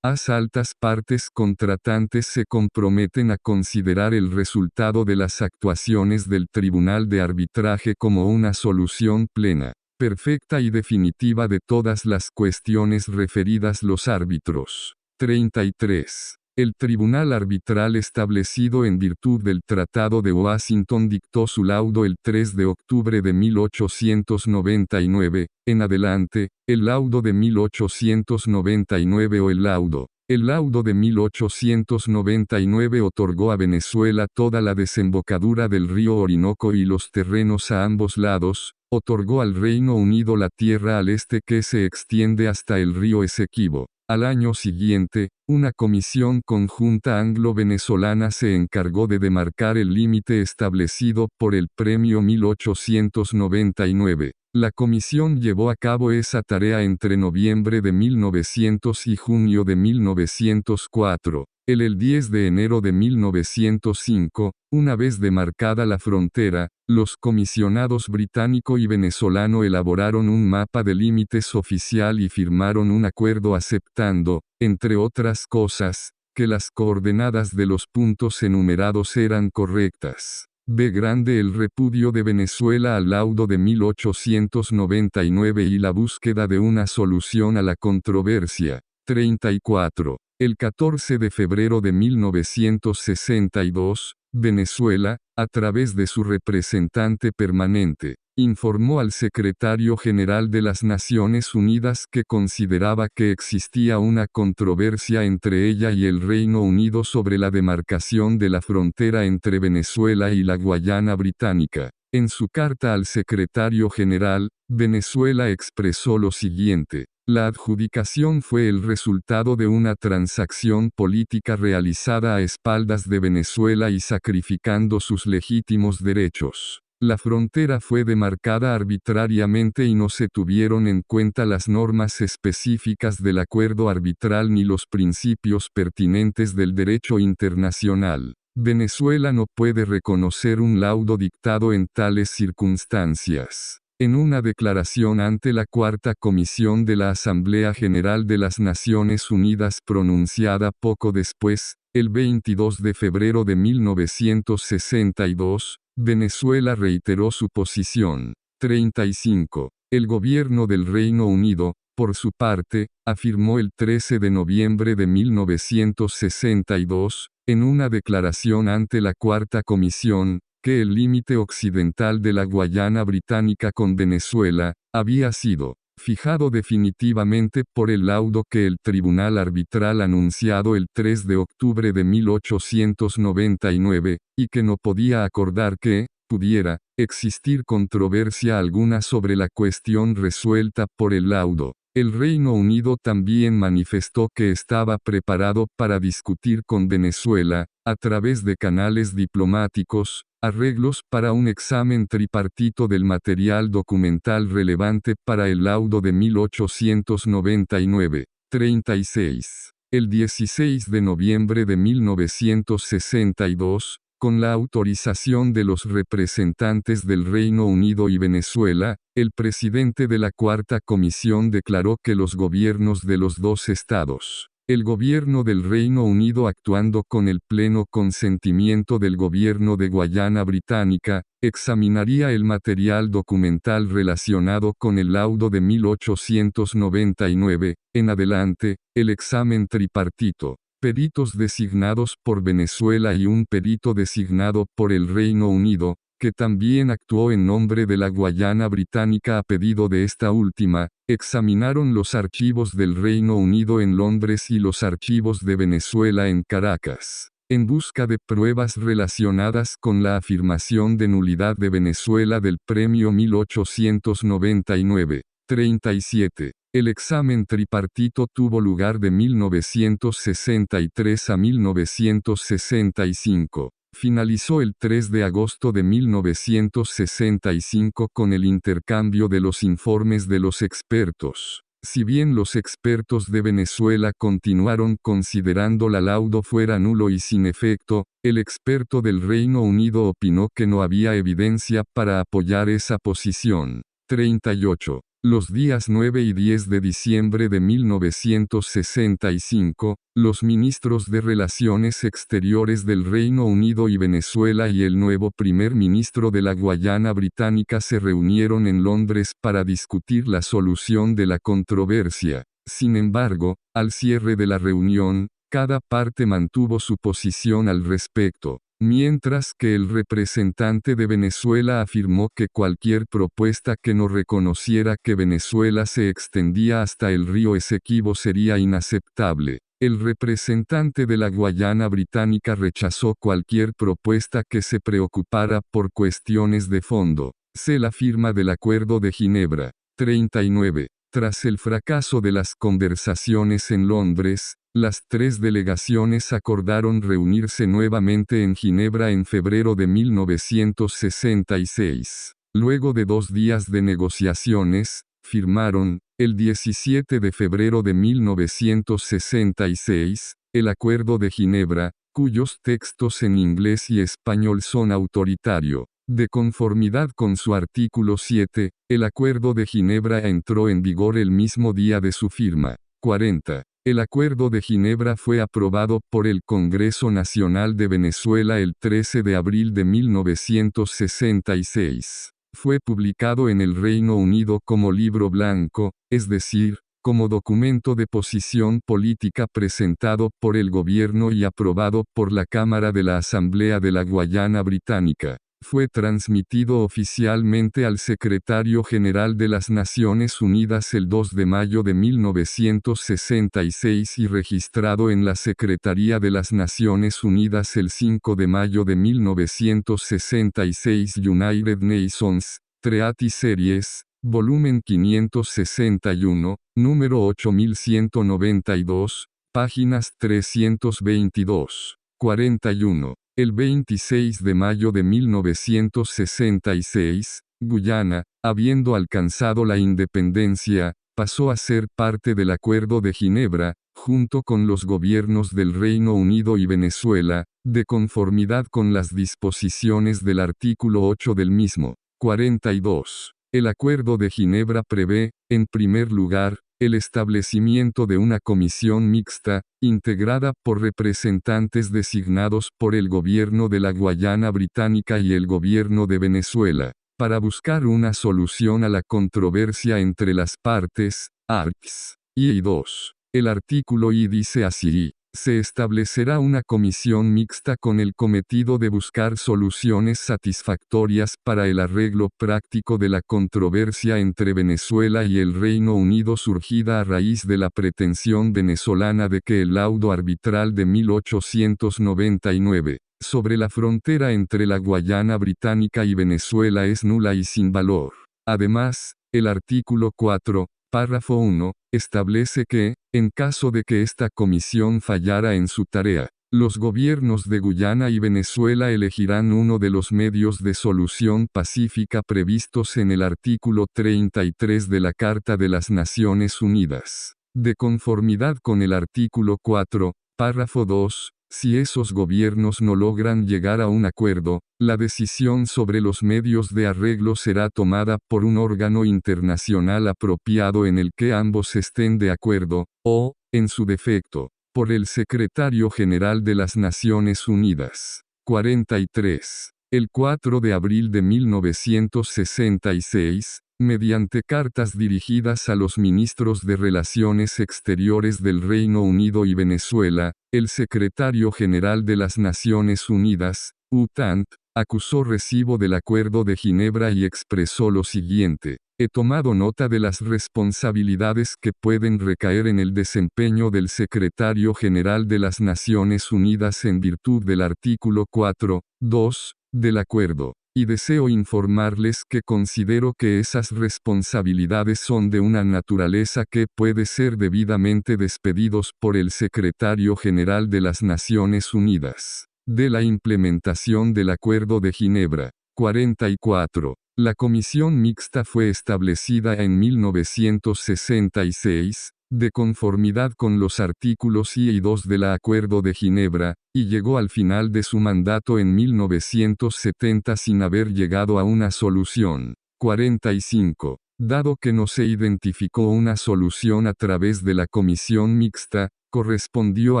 las altas partes contratantes se comprometen a considerar el resultado de las actuaciones del Tribunal de Arbitraje como una solución plena, perfecta y definitiva de todas las cuestiones referidas los árbitros. 33. El tribunal arbitral establecido en virtud del Tratado de Washington dictó su laudo el 3 de octubre de 1899, en adelante, el laudo de 1899 o el laudo. El laudo de 1899 otorgó a Venezuela toda la desembocadura del río Orinoco y los terrenos a ambos lados, otorgó al Reino Unido la tierra al este que se extiende hasta el río Esequibo. Al año siguiente, una comisión conjunta anglo-venezolana se encargó de demarcar el límite establecido por el Premio 1899. La comisión llevó a cabo esa tarea entre noviembre de 1900 y junio de 1904. El 10 de enero de 1905, una vez demarcada la frontera, los comisionados británico y venezolano elaboraron un mapa de límites oficial y firmaron un acuerdo aceptando, entre otras cosas, que las coordenadas de los puntos enumerados eran correctas. B. Grande el repudio de Venezuela al laudo de 1899 y la búsqueda de una solución a la controversia. 34. El 14 de febrero de 1962, Venezuela, a través de su representante permanente, informó al secretario general de las Naciones Unidas que consideraba que existía una controversia entre ella y el Reino Unido sobre la demarcación de la frontera entre Venezuela y la Guayana Británica. En su carta al secretario general, Venezuela expresó lo siguiente: la adjudicación fue el resultado de una transacción política realizada a espaldas de Venezuela y sacrificando sus legítimos derechos. La frontera fue demarcada arbitrariamente y no se tuvieron en cuenta las normas específicas del acuerdo arbitral ni los principios pertinentes del derecho internacional. Venezuela no puede reconocer un laudo dictado en tales circunstancias. En una declaración ante la Cuarta Comisión de la Asamblea General de las Naciones Unidas pronunciada poco después, el 22 de febrero de 1962, Venezuela reiteró su posición. 35. El gobierno del Reino Unido, por su parte, afirmó el 13 de noviembre de 1962, en una declaración ante la Cuarta Comisión, que el límite occidental de la Guayana Británica con Venezuela, había sido fijado definitivamente por el laudo que el tribunal arbitral anunciado el 3 de octubre de 1899, y que no podía acordar que pudiera existir controversia alguna sobre la cuestión resuelta por el laudo. El Reino Unido también manifestó que estaba preparado para discutir con Venezuela, a través de canales diplomáticos, arreglos para un examen tripartito del material documental relevante para el laudo de 1899. 36. El 16 de noviembre de 1962, con la autorización de los representantes del Reino Unido y Venezuela, el presidente de la Cuarta Comisión declaró que los gobiernos de los dos estados El gobierno del Reino Unido, actuando con el pleno consentimiento del gobierno de Guayana Británica, examinaría el material documental relacionado con el laudo de 1899, en adelante, el examen tripartito, peritos designados por Venezuela y un perito designado por el Reino Unido, que también actuó en nombre de la Guayana Británica a pedido de esta última, examinaron los archivos del Reino Unido en Londres y los archivos de Venezuela en Caracas, en busca de pruebas relacionadas con la afirmación de nulidad de Venezuela del premio 1899. 37. El examen tripartito tuvo lugar de 1963 a 1965. Finalizó el 3 de agosto de 1965 con el intercambio de los informes de los expertos. Si bien los expertos de Venezuela continuaron considerando la laudo fuera nulo y sin efecto, el experto del Reino Unido opinó que no había evidencia para apoyar esa posición. 38. Los días 9 y 10 de diciembre de 1965, los ministros de Relaciones Exteriores del Reino Unido y Venezuela y el nuevo primer ministro de la Guayana Británica se reunieron en Londres para discutir la solución de la controversia. Sin embargo, al cierre de la reunión, cada parte mantuvo su posición al respecto. Mientras que el representante de Venezuela afirmó que cualquier propuesta que no reconociera que Venezuela se extendía hasta el río Esequibo sería inaceptable. El representante de la Guayana Británica rechazó cualquier propuesta que se preocupara por cuestiones de fondo. C. La firma del Acuerdo de Ginebra. 39. Tras el fracaso de las conversaciones en Londres, las tres delegaciones acordaron reunirse nuevamente en Ginebra en febrero de 1966. Luego de 2 días de negociaciones, firmaron, el 17 de febrero de 1966, el Acuerdo de Ginebra, cuyos textos en inglés y español son autoritario. De conformidad con su artículo 7, el Acuerdo de Ginebra entró en vigor el mismo día de su firma. 40. El Acuerdo de Ginebra fue aprobado por el Congreso Nacional de Venezuela el 13 de abril de 1966. Fue publicado en el Reino Unido como libro blanco, es decir, como documento de posición política presentado por el gobierno y aprobado por la Cámara de la Asamblea de la Guayana Británica. Fue transmitido oficialmente al Secretario General de las Naciones Unidas el 2 de mayo de 1966 y registrado en la Secretaría de las Naciones Unidas el 5 de mayo de 1966. United Nations, Treaty Series, volumen 561, número 8192, páginas 322. 41. El 26 de mayo de 1966, Guyana, habiendo alcanzado la independencia, pasó a ser parte del Acuerdo de Ginebra, junto con los gobiernos del Reino Unido y Venezuela, de conformidad con las disposiciones del artículo 8 del mismo. 42. El Acuerdo de Ginebra prevé, en primer lugar, el establecimiento de una comisión mixta, integrada por representantes designados por el gobierno de la Guayana Británica y el gobierno de Venezuela, para buscar una solución a la controversia entre las partes. Arts. Y 2. El artículo I dice así: se establecerá una comisión mixta con el cometido de buscar soluciones satisfactorias para el arreglo práctico de la controversia entre Venezuela y el Reino Unido surgida a raíz de la pretensión venezolana de que el laudo arbitral de 1899, sobre la frontera entre la Guayana Británica y Venezuela es nula y sin valor. Además, el artículo 4, párrafo 1, establece que, en caso de que esta comisión fallara en su tarea, los gobiernos de Guyana y Venezuela elegirán uno de los medios de solución pacífica previstos en el artículo 33 de la Carta de las Naciones Unidas. De conformidad con el artículo 4, párrafo 2, si esos gobiernos no logran llegar a un acuerdo, la decisión sobre los medios de arreglo será tomada por un órgano internacional apropiado en el que ambos estén de acuerdo, o, en su defecto, por el Secretario General de las Naciones Unidas. 43. El 4 de abril de 1966, mediante cartas dirigidas a los ministros de Relaciones Exteriores del Reino Unido y Venezuela, el Secretario General de las Naciones Unidas, UTANT, acusó recibo del Acuerdo de Ginebra y expresó lo siguiente: he tomado nota de las responsabilidades que pueden recaer en el desempeño del Secretario General de las Naciones Unidas en virtud del artículo 4.2 del Acuerdo, y deseo informarles que considero que esas responsabilidades son de una naturaleza que puede ser debidamente despedidos por el Secretario General de las Naciones Unidas. De la implementación del Acuerdo de Ginebra. 44. La Comisión Mixta fue establecida en 1966, de conformidad con los artículos I y II del Acuerdo de Ginebra, y llegó al final de su mandato en 1970 sin haber llegado a una solución. 45. Dado que no se identificó una solución a través de la Comisión Mixta, correspondió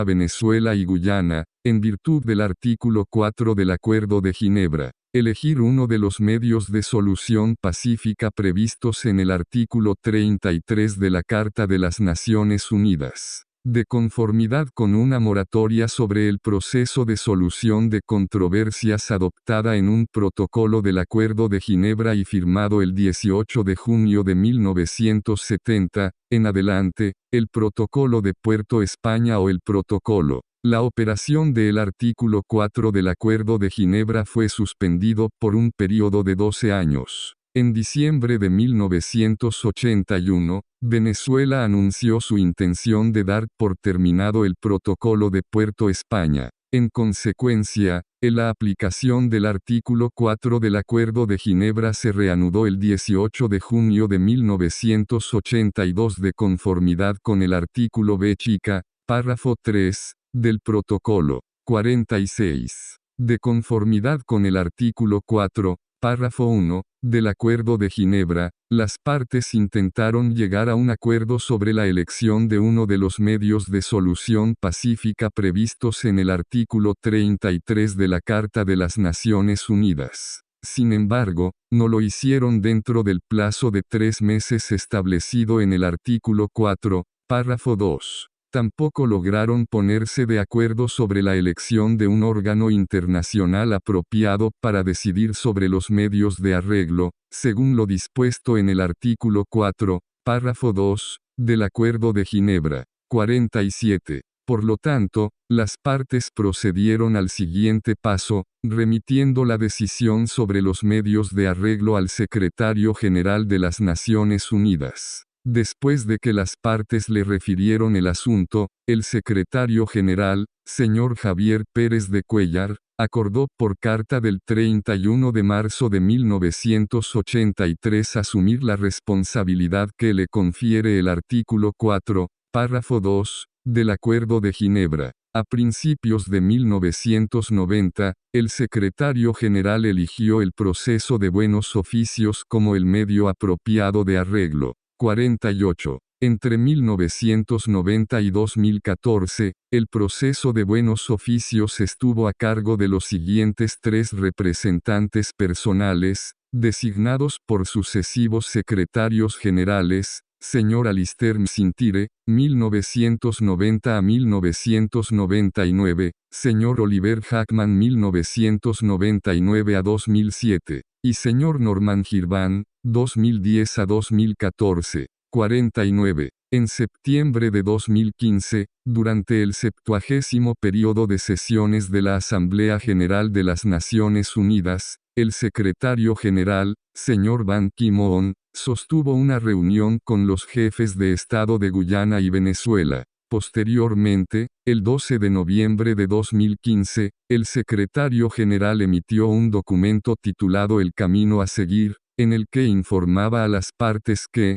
a Venezuela y Guyana, en virtud del artículo 4 del Acuerdo de Ginebra, elegir uno de los medios de solución pacífica previstos en el artículo 33 de la Carta de las Naciones Unidas, de conformidad con una moratoria sobre el proceso de solución de controversias adoptada en un protocolo del Acuerdo de Ginebra y firmado el 18 de junio de 1970, en adelante, el Protocolo de Puerto España o el Protocolo. La operación del artículo 4 del Acuerdo de Ginebra fue suspendido por un periodo de 12 años. En diciembre de 1981, Venezuela anunció su intención de dar por terminado el Protocolo de Puerto España. En consecuencia, la aplicación del artículo 4 del Acuerdo de Ginebra se reanudó el 18 de junio de 1982 de conformidad con el artículo B chica, párrafo 3, del Protocolo. 46. De conformidad con el artículo 4, párrafo 1, del Acuerdo de Ginebra, las partes intentaron llegar a un acuerdo sobre la elección de uno de los medios de solución pacífica previstos en el artículo 33 de la Carta de las Naciones Unidas. Sin embargo, no lo hicieron dentro del plazo de 3 meses establecido en el artículo 4, párrafo 2. Tampoco lograron ponerse de acuerdo sobre la elección de un órgano internacional apropiado para decidir sobre los medios de arreglo, según lo dispuesto en el artículo 4, párrafo 2, del Acuerdo de Ginebra. 47. Por lo tanto, las partes procedieron al siguiente paso, remitiendo la decisión sobre los medios de arreglo al Secretario General de las Naciones Unidas. Después de que las partes le refirieron el asunto, el secretario general, señor Javier Pérez de Cuellar, acordó por carta del 31 de marzo de 1983 asumir la responsabilidad que le confiere el artículo 4, párrafo 2, del Acuerdo de Ginebra. A principios de 1990, el secretario general eligió el proceso de buenos oficios como el medio apropiado de arreglo. 48. Entre 1990 y 2014, el proceso de buenos oficios estuvo a cargo de los siguientes 3 representantes personales, designados por sucesivos secretarios generales: señor Alister Mcintire, 1990 a 1999, señor Oliver Hackman 1999 a 2007, y señor Norman Girvan, 2010 a 2014. 49. En septiembre de 2015, durante el 70º periodo de sesiones de la Asamblea General de las Naciones Unidas, el secretario general, señor Ban Ki-moon, sostuvo una reunión con los jefes de Estado de Guyana y Venezuela. Posteriormente, el 12 de noviembre de 2015, el secretario general emitió un documento titulado El camino a seguir, en el que informaba a las partes que,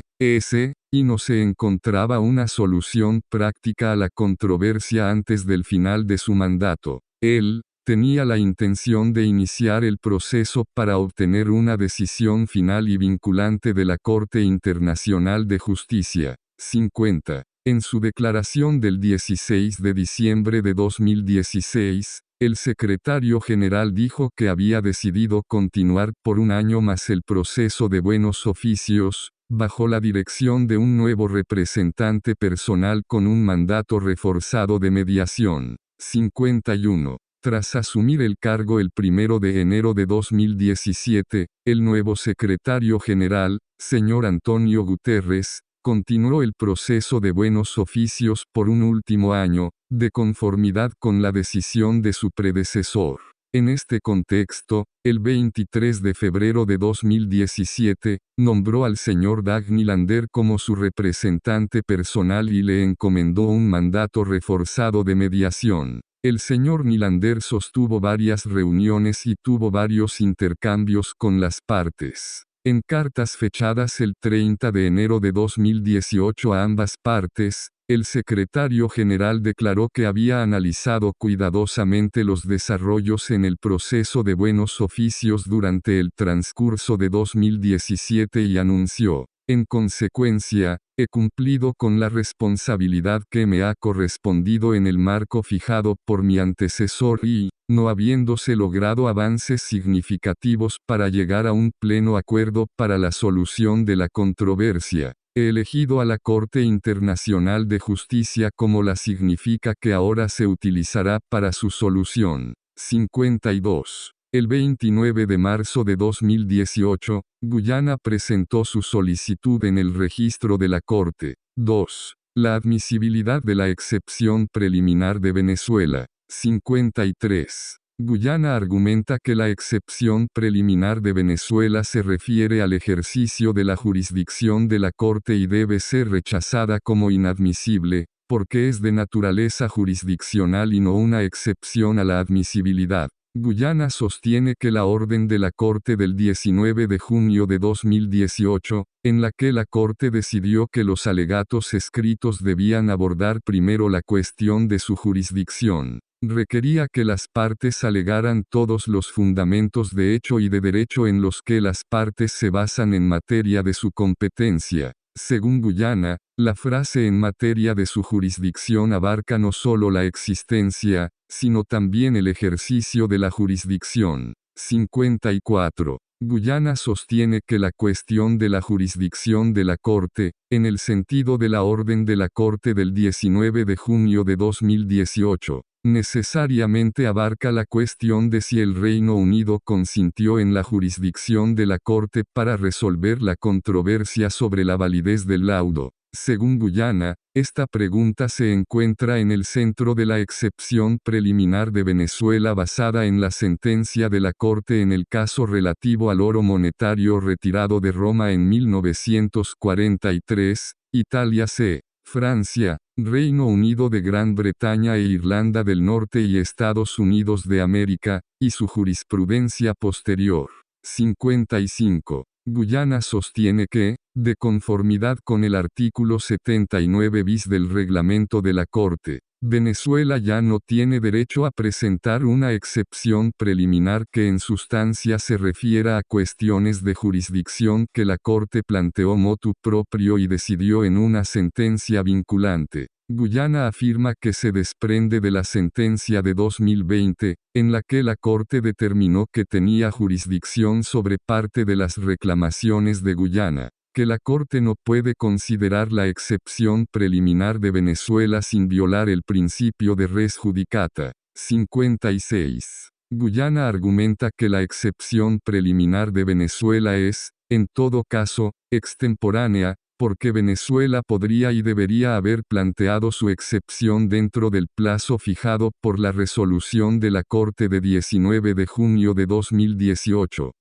y no se encontraba una solución práctica a la controversia antes del final de su mandato. Él tenía la intención de iniciar el proceso para obtener una decisión final y vinculante de la Corte Internacional de Justicia. 50. En su declaración del 16 de diciembre de 2016, el secretario general dijo que había decidido continuar por un año más el proceso de buenos oficios, bajo la dirección de un nuevo representante personal con un mandato reforzado de mediación. 51. Tras asumir el cargo el 1 de enero de 2017, el nuevo secretario general, señor Antonio Guterres, continuó el proceso de buenos oficios por un último año, de conformidad con la decisión de su predecesor. En este contexto, el 23 de febrero de 2017, nombró al señor Dag Nylander como su representante personal y le encomendó un mandato reforzado de mediación. El señor Nylander sostuvo varias reuniones y tuvo varios intercambios con las partes. En cartas fechadas el 30 de enero de 2018 a ambas partes, el secretario general declaró que había analizado cuidadosamente los desarrollos en el proceso de buenos oficios durante el transcurso de 2017 y anunció: en consecuencia, he cumplido con la responsabilidad que me ha correspondido en el marco fijado por mi antecesor y, no habiéndose logrado avances significativos para llegar a un pleno acuerdo para la solución de la controversia, he elegido a la Corte Internacional de Justicia como la significa que ahora se utilizará para su solución. 52. El 29 de marzo de 2018, Guyana presentó su solicitud en el registro de la Corte. 2. La admisibilidad de la excepción preliminar de Venezuela. 53. Guyana argumenta que la excepción preliminar de Venezuela se refiere al ejercicio de la jurisdicción de la Corte y debe ser rechazada como inadmisible, porque es de naturaleza jurisdiccional y no una excepción a la admisibilidad. Guyana sostiene que la orden de la Corte del 19 de junio de 2018, en la que la Corte decidió que los alegatos escritos debían abordar primero la cuestión de su jurisdicción, requería que las partes alegaran todos los fundamentos de hecho y de derecho en los que las partes se basan en materia de su competencia. Según Guyana, la frase en materia de su jurisdicción abarca no solo la existencia, sino también el ejercicio de la jurisdicción. 54. Guyana sostiene que la cuestión de la jurisdicción de la Corte, en el sentido de la orden de la Corte del 19 de junio de 2018, necesariamente abarca la cuestión de si el Reino Unido consintió en la jurisdicción de la Corte para resolver la controversia sobre la validez del laudo. Según Guyana, esta pregunta se encuentra en el centro de la excepción preliminar de Venezuela basada en la sentencia de la Corte en el caso relativo al oro monetario retirado de Roma en 1943, Italia c. Francia, Reino Unido de Gran Bretaña e Irlanda del Norte y Estados Unidos de América, y su jurisprudencia posterior. 55. Guyana sostiene que, de conformidad con el artículo 79 bis del reglamento de la Corte, Venezuela ya no tiene derecho a presentar una excepción preliminar que en sustancia se refiera a cuestiones de jurisdicción que la Corte planteó motu proprio y decidió en una sentencia vinculante. Guyana afirma que se desprende de la sentencia de 2020, en la que la Corte determinó que tenía jurisdicción sobre parte de las reclamaciones de Guyana, que la Corte no puede considerar la excepción preliminar de Venezuela sin violar el principio de res judicata. 56. Guyana argumenta que la excepción preliminar de Venezuela es, en todo caso, extemporánea, porque Venezuela podría y debería haber planteado su excepción dentro del plazo fijado por la resolución de la Corte de 19 de junio de 2018.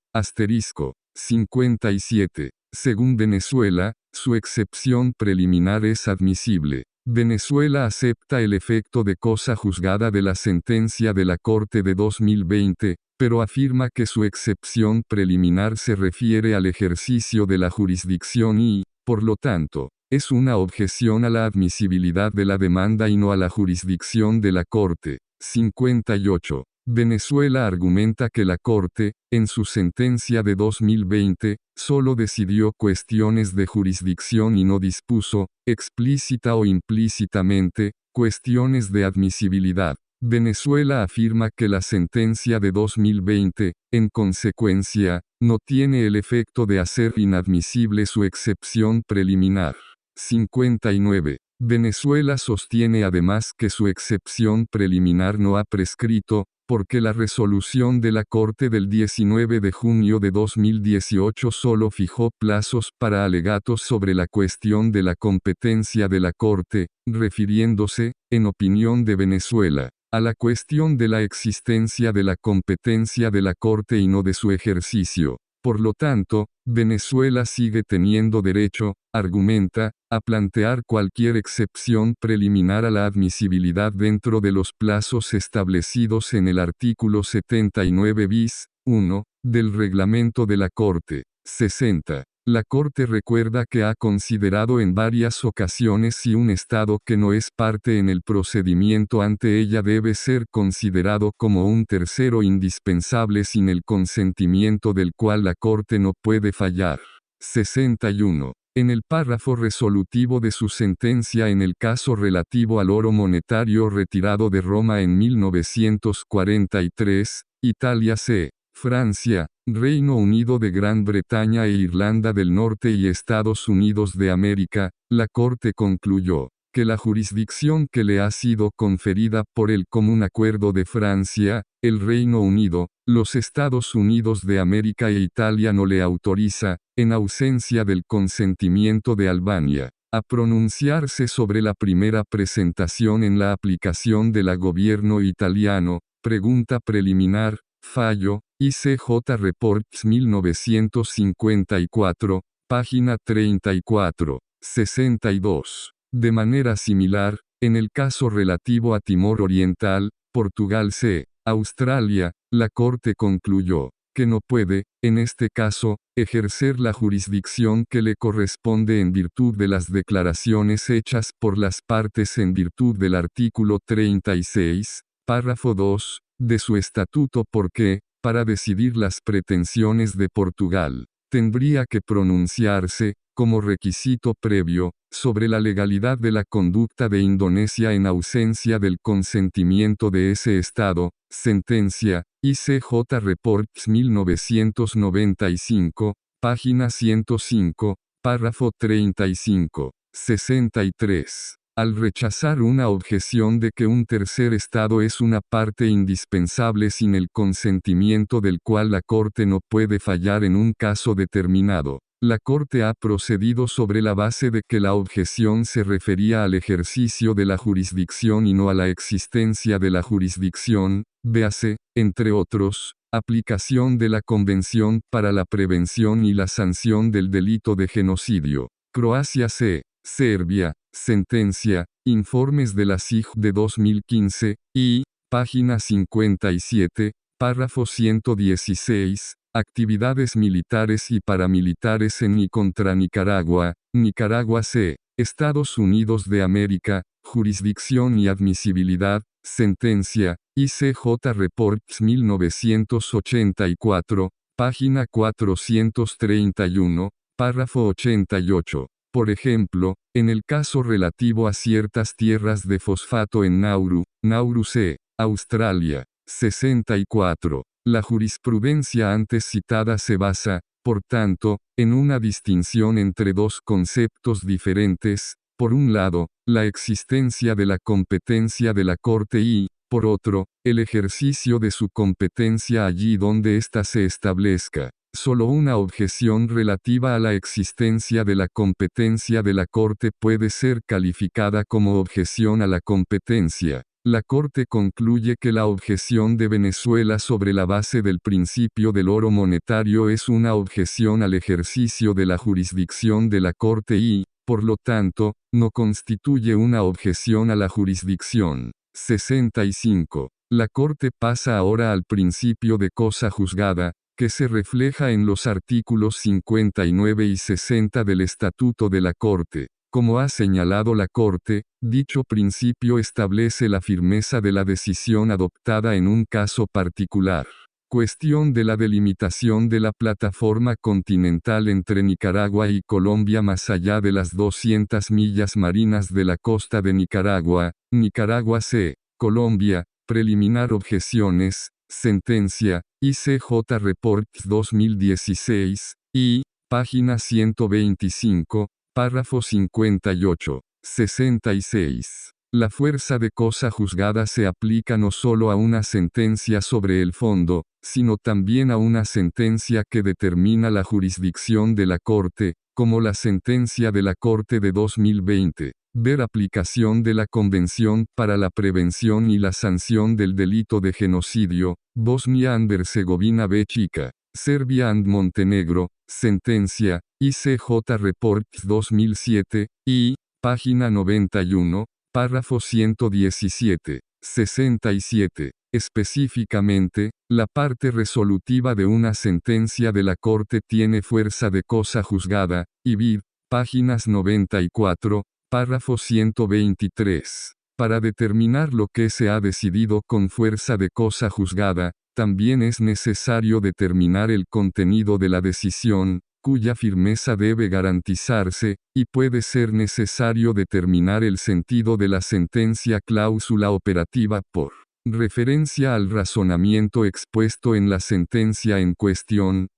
57. Según Venezuela, su excepción preliminar es admisible. Venezuela acepta el efecto de cosa juzgada de la sentencia de la Corte de 2020, pero afirma que su excepción preliminar se refiere al ejercicio de la jurisdicción y, por lo tanto, es una objeción a la admisibilidad de la demanda y no a la jurisdicción de la Corte. 58. Venezuela argumenta que la Corte, en su sentencia de 2020, solo decidió cuestiones de jurisdicción y no dispuso, explícita o implícitamente, cuestiones de admisibilidad. Venezuela afirma que la sentencia de 2020, en consecuencia, no tiene el efecto de hacer inadmisible su excepción preliminar. 59. Venezuela sostiene además que su excepción preliminar no ha prescrito, porque la resolución de la Corte del 19 de junio de 2018 solo fijó plazos para alegatos sobre la cuestión de la competencia de la Corte, refiriéndose, en opinión de Venezuela, a la cuestión de la existencia de la competencia de la Corte y no de su ejercicio. Por lo tanto, Venezuela sigue teniendo derecho, argumenta, a plantear cualquier excepción preliminar a la admisibilidad dentro de los plazos establecidos en el artículo 79 bis, 1, del reglamento de la Corte. 60. La Corte recuerda que ha considerado en varias ocasiones si un Estado que no es parte en el procedimiento ante ella debe ser considerado como un tercero indispensable sin el consentimiento del cual la Corte no puede fallar. 61. En el párrafo resolutivo de su sentencia en el caso relativo al oro monetario retirado de Roma en 1943, Italia c. Francia, Reino Unido de Gran Bretaña e Irlanda del Norte y Estados Unidos de América, la Corte concluyó que la jurisdicción que le ha sido conferida por el común acuerdo de Francia, el Reino Unido, los Estados Unidos de América e Italia no le autoriza, en ausencia del consentimiento de Albania, a pronunciarse sobre la primera presentación en la aplicación del gobierno italiano, pregunta preliminar, fallo, ICJ Reports 1954, página 34, 62. De manera similar, en el caso relativo a Timor Oriental, Portugal c. Australia, la Corte concluyó que no puede, en este caso, ejercer la jurisdicción que le corresponde en virtud de las declaraciones hechas por las partes en virtud del artículo 36, párrafo 2, de su estatuto porque, para decidir las pretensiones de Portugal, tendría que pronunciarse, como requisito previo, sobre la legalidad de la conducta de Indonesia en ausencia del consentimiento de ese Estado, sentencia, ICJ Reports 1995, página 105, párrafo 35, 63. Al rechazar una objeción de que un tercer Estado es una parte indispensable sin el consentimiento del cual la Corte no puede fallar en un caso determinado, la Corte ha procedido sobre la base de que la objeción se refería al ejercicio de la jurisdicción y no a la existencia de la jurisdicción, véase, entre otros, aplicación de la Convención para la Prevención y la Sanción del Delito de Genocidio. Croacia c. Serbia, sentencia, informes de la CIJ de 2015, y, página 57, párrafo 116, actividades militares y paramilitares en y contra Nicaragua, Nicaragua c. Estados Unidos de América, jurisdicción y admisibilidad, sentencia, ICJ Reports 1984, página 431, párrafo 88. Por ejemplo, en el caso relativo a ciertas tierras de fosfato en Nauru, Nauru c. Australia, 64. La jurisprudencia antes citada se basa, por tanto, en una distinción entre dos conceptos diferentes, por un lado, la existencia de la competencia de la Corte y, por otro, el ejercicio de su competencia allí donde ésta se establezca. Solo una objeción relativa a la existencia de la competencia de la Corte puede ser calificada como objeción a la competencia. La Corte concluye que la objeción de Venezuela sobre la base del principio del oro monetario es una objeción al ejercicio de la jurisdicción de la Corte y, por lo tanto, no constituye una objeción a la jurisdicción. 65. La Corte pasa ahora al principio de cosa juzgada, que se refleja en los artículos 59 y 60 del Estatuto de la Corte. Como ha señalado la Corte, dicho principio establece la firmeza de la decisión adoptada en un caso particular. Cuestión de la delimitación de la plataforma continental entre Nicaragua y Colombia más allá de las 200 millas marinas de la costa de Nicaragua, Nicaragua C. Colombia, preliminar objeciones, sentencia, ICJ Reports 2016, y, página 125, párrafo 58, 66. La fuerza de cosa juzgada se aplica no solo a una sentencia sobre el fondo, sino también a una sentencia que determina la jurisdicción de la Corte, como la sentencia de la Corte de 2020. Ver aplicación de la Convención para la Prevención y la Sanción del Delito de Genocidio, Bosnia and Herzegovina B. Chica, Serbia and Montenegro, sentencia, ICJ Reports 2007, y, página 91, párrafo 117, 67. Específicamente, la parte resolutiva de una sentencia de la Corte tiene fuerza de cosa juzgada, y vid. Páginas 94, párrafo 123. Para determinar lo que se ha decidido con fuerza de cosa juzgada, también es necesario determinar el contenido de la decisión, cuya firmeza debe garantizarse, y puede ser necesario determinar el sentido de la sentencia cláusula operativa por referencia al razonamiento expuesto en la sentencia en cuestión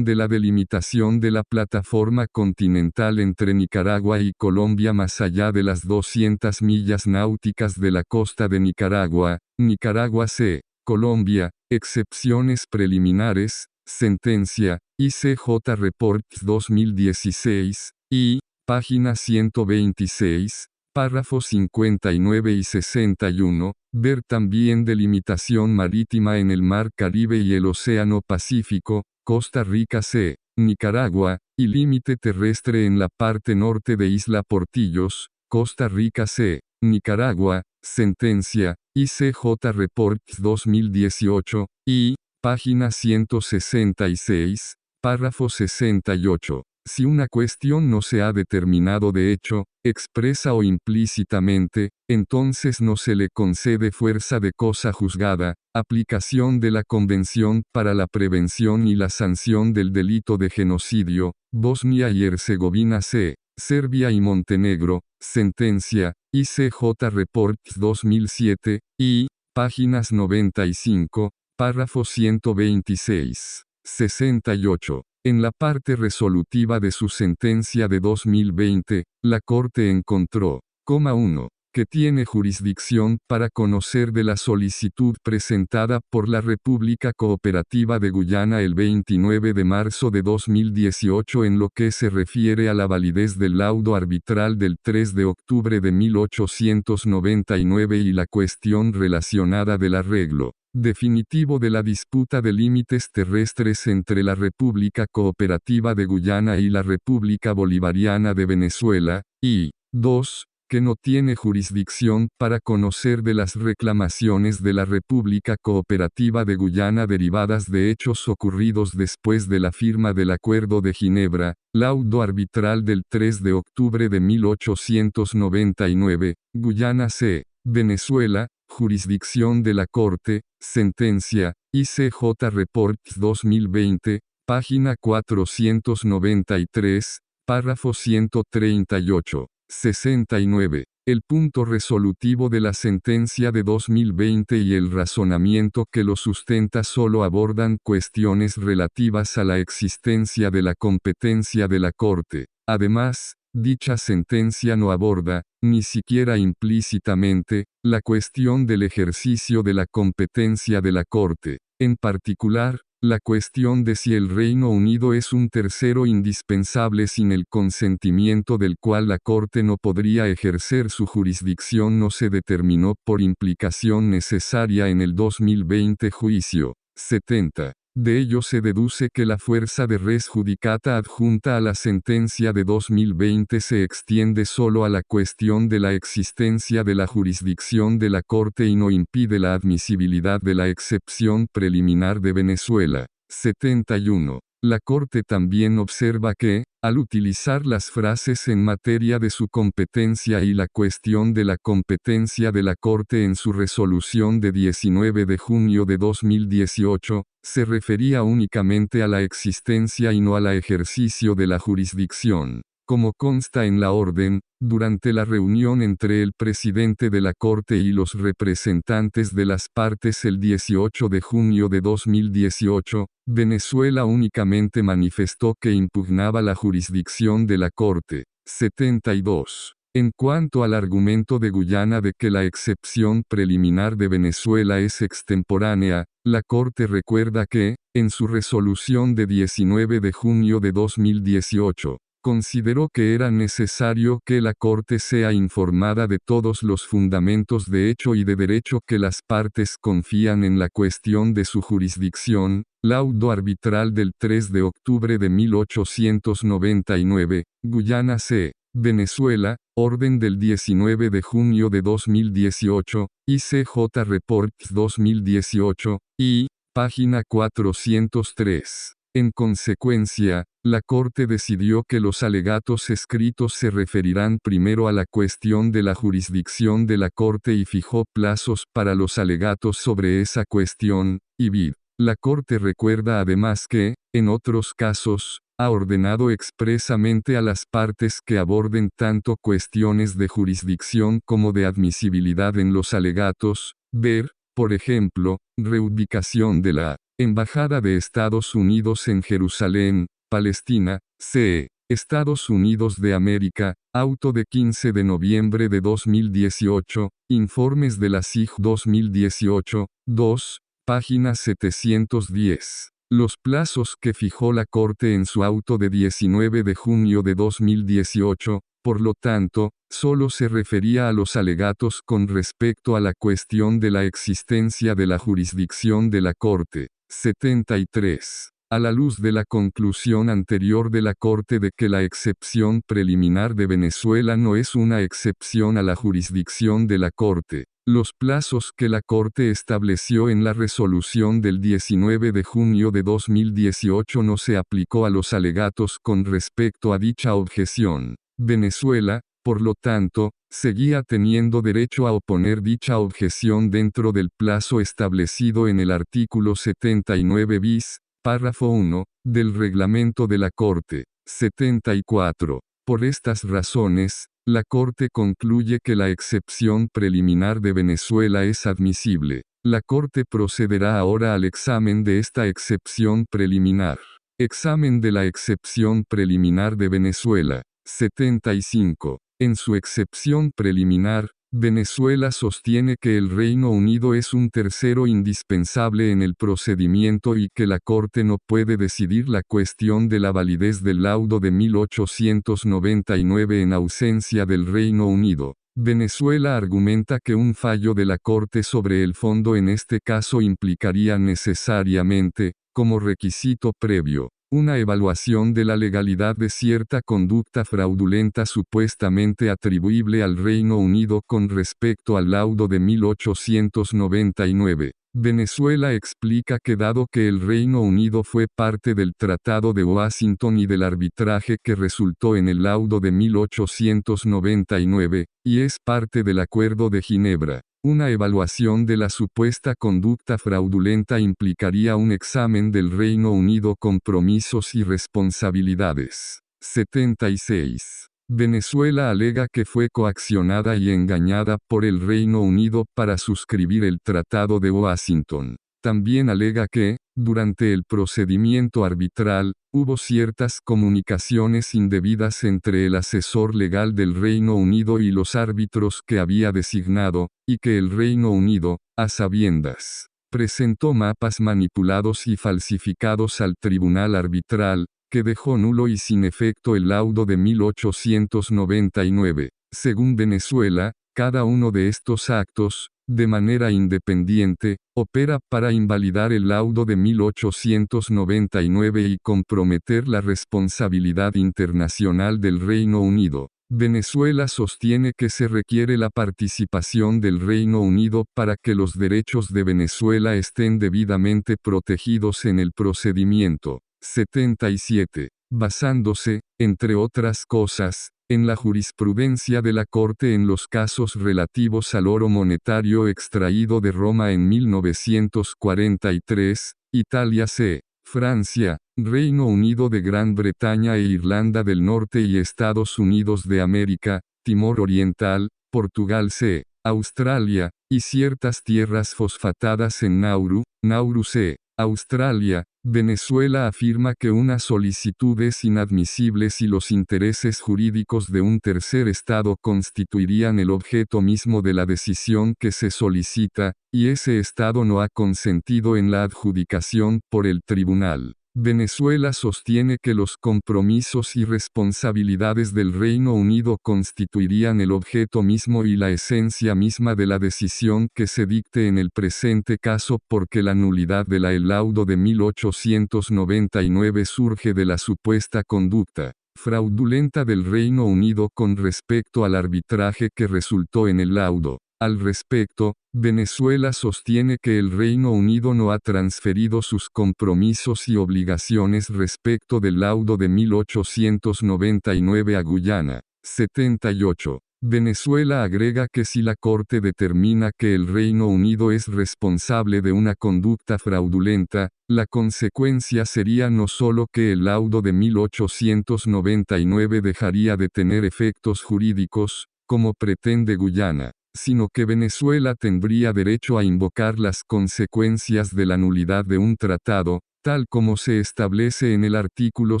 de la delimitación de la plataforma continental entre Nicaragua y Colombia más allá de las 200 millas náuticas de la costa de Nicaragua, Nicaragua C. Colombia, excepciones preliminares, sentencia, ICJ Reports 2016, y, página 126, párrafos 59 y 61, ver también delimitación marítima en el Mar Caribe y el Océano Pacífico, Costa Rica C. Nicaragua, y límite terrestre en la parte norte de Isla Portillos, Costa Rica C. Nicaragua, sentencia, ICJ Reports 2018, y, página 166, párrafo 68. Si una cuestión no se ha determinado de hecho, expresa o implícitamente, entonces no se le concede fuerza de cosa juzgada, aplicación de la Convención para la Prevención y la Sanción del Delito de Genocidio, Bosnia y Herzegovina C. Serbia y Montenegro, sentencia, ICJ Reports 2007, y, páginas 95, párrafo 126, 68. En la parte resolutiva de su sentencia de 2020, la Corte encontró, 1. Que tiene jurisdicción para conocer de la solicitud presentada por la República Cooperativa de Guyana el 29 de marzo de 2018 en lo que se refiere a la validez del laudo arbitral del 3 de octubre de 1899 y la cuestión relacionada del arreglo definitivo de la disputa de límites terrestres entre la República Cooperativa de Guyana y la República Bolivariana de Venezuela, y 2. Que no tiene jurisdicción para conocer de las reclamaciones de la República Cooperativa de Guyana derivadas de hechos ocurridos después de la firma del Acuerdo de Ginebra, laudo arbitral del 3 de octubre de 1899, Guyana C. Venezuela, jurisdicción de la Corte, sentencia, ICJ Reports 2020, página 493, párrafo 138. 69. El punto resolutivo de la sentencia de 2020 y el razonamiento que lo sustenta solo abordan cuestiones relativas a la existencia de la competencia de la Corte. Además, dicha sentencia no aborda, ni siquiera implícitamente, la cuestión del ejercicio de la competencia de la Corte. En particular, la cuestión de si el Reino Unido es un tercero indispensable sin el consentimiento del cual la Corte no podría ejercer su jurisdicción no se determinó por implicación necesaria en el 2020 juicio. 70. De ello se deduce que la fuerza de res judicata adjunta a la sentencia de 2020 se extiende solo a la cuestión de la existencia de la jurisdicción de la Corte y no impide la admisibilidad de la excepción preliminar de Venezuela. 71. La Corte también observa que, al utilizar las frases en materia de su competencia y la cuestión de la competencia de la Corte en su resolución de 19 de junio de 2018, se refería únicamente a la existencia y no al ejercicio de la jurisdicción. Como consta en la orden, durante la reunión entre el presidente de la Corte y los representantes de las partes el 18 de junio de 2018, Venezuela únicamente manifestó que impugnaba la jurisdicción de la Corte. 72. En cuanto al argumento de Guyana de que la excepción preliminar de Venezuela es extemporánea, la Corte recuerda que, en su resolución de 19 de junio de 2018, consideró que era necesario que la Corte sea informada de todos los fundamentos de hecho y de derecho que las partes confían en la cuestión de su jurisdicción. Laudo arbitral del 3 de octubre de 1899, Guyana C. Venezuela, orden del 19 de junio de 2018, ICJ Reports 2018, y, página 403. En consecuencia, la Corte decidió que los alegatos escritos se referirán primero a la cuestión de la jurisdicción de la Corte y fijó plazos para los alegatos sobre esa cuestión, y vid. La Corte recuerda además que, en otros casos, ha ordenado expresamente a las partes que aborden tanto cuestiones de jurisdicción como de admisibilidad en los alegatos, ver, por ejemplo, reubicación de la Embajada de Estados Unidos en Jerusalén, Palestina, CE. Estados Unidos de América, auto de 15 de noviembre de 2018, informes de la SIG 2018, 2, página 710. Los plazos que fijó la Corte en su auto de 19 de junio de 2018, por lo tanto, solo se refería a los alegatos con respecto a la cuestión de la existencia de la jurisdicción de la Corte. 73. A la luz de la conclusión anterior de la Corte de que la excepción preliminar de Venezuela no es una excepción a la jurisdicción de la Corte, los plazos que la Corte estableció en la resolución del 19 de junio de 2018 no se aplicó a los alegatos con respecto a dicha objeción. Venezuela, por lo tanto, seguía teniendo derecho a oponer dicha objeción dentro del plazo establecido en el artículo 79 bis, párrafo 1, del reglamento de la Corte. 74. Por estas razones, la Corte concluye que la excepción preliminar de Venezuela es admisible. La Corte procederá ahora al examen de esta excepción preliminar. Examen de la excepción preliminar de Venezuela. 75. En su excepción preliminar, Venezuela sostiene que el Reino Unido es un tercero indispensable en el procedimiento y que la Corte no puede decidir la cuestión de la validez del laudo de 1899 en ausencia del Reino Unido. Venezuela argumenta que un fallo de la Corte sobre el fondo en este caso implicaría necesariamente, como requisito previo, una evaluación de la legalidad de cierta conducta fraudulenta supuestamente atribuible al Reino Unido con respecto al laudo de 1899. Venezuela explica que dado que el Reino Unido fue parte del Tratado de Washington y del arbitraje que resultó en el laudo de 1899, y es parte del Acuerdo de Ginebra, una evaluación de la supuesta conducta fraudulenta implicaría un examen del Reino Unido, compromisos y responsabilidades. 76. Venezuela alega que fue coaccionada y engañada por el Reino Unido para suscribir el Tratado de Washington. También alega que, durante el procedimiento arbitral, hubo ciertas comunicaciones indebidas entre el asesor legal del Reino Unido y los árbitros que había designado, y que el Reino Unido, a sabiendas, presentó mapas manipulados y falsificados al tribunal arbitral, que dejó nulo y sin efecto el laudo de 1899. Según Venezuela, cada uno de estos actos, de manera independiente, opera para invalidar el laudo de 1899 y comprometer la responsabilidad internacional del Reino Unido. Venezuela sostiene que se requiere la participación del Reino Unido para que los derechos de Venezuela estén debidamente protegidos en el procedimiento. 77. Basándose, entre otras cosas, en la jurisprudencia de la Corte en los casos relativos al oro monetario extraído de Roma en 1943, Italia c. Francia, Reino Unido de Gran Bretaña e Irlanda del Norte y Estados Unidos de América, Timor Oriental, Portugal c. Australia, y ciertas tierras fosfatadas en Nauru, Nauru c. Australia, Venezuela afirma que una solicitud es inadmisible si los intereses jurídicos de un tercer Estado constituirían el objeto mismo de la decisión que se solicita, y ese Estado no ha consentido en la adjudicación por el tribunal. Venezuela sostiene que los compromisos y responsabilidades del Reino Unido constituirían el objeto mismo y la esencia misma de la decisión que se dicte en el presente caso porque la nulidad de el laudo de 1899 surge de la supuesta conducta fraudulenta del Reino Unido con respecto al arbitraje que resultó en el laudo. Al respecto, Venezuela sostiene que el Reino Unido no ha transferido sus compromisos y obligaciones respecto del laudo de 1899 a Guyana. 78. Venezuela agrega que si la Corte determina que el Reino Unido es responsable de una conducta fraudulenta, la consecuencia sería no solo que el laudo de 1899 dejaría de tener efectos jurídicos, como pretende Guyana, sino que Venezuela tendría derecho a invocar las consecuencias de la nulidad de un tratado, tal como se establece en el artículo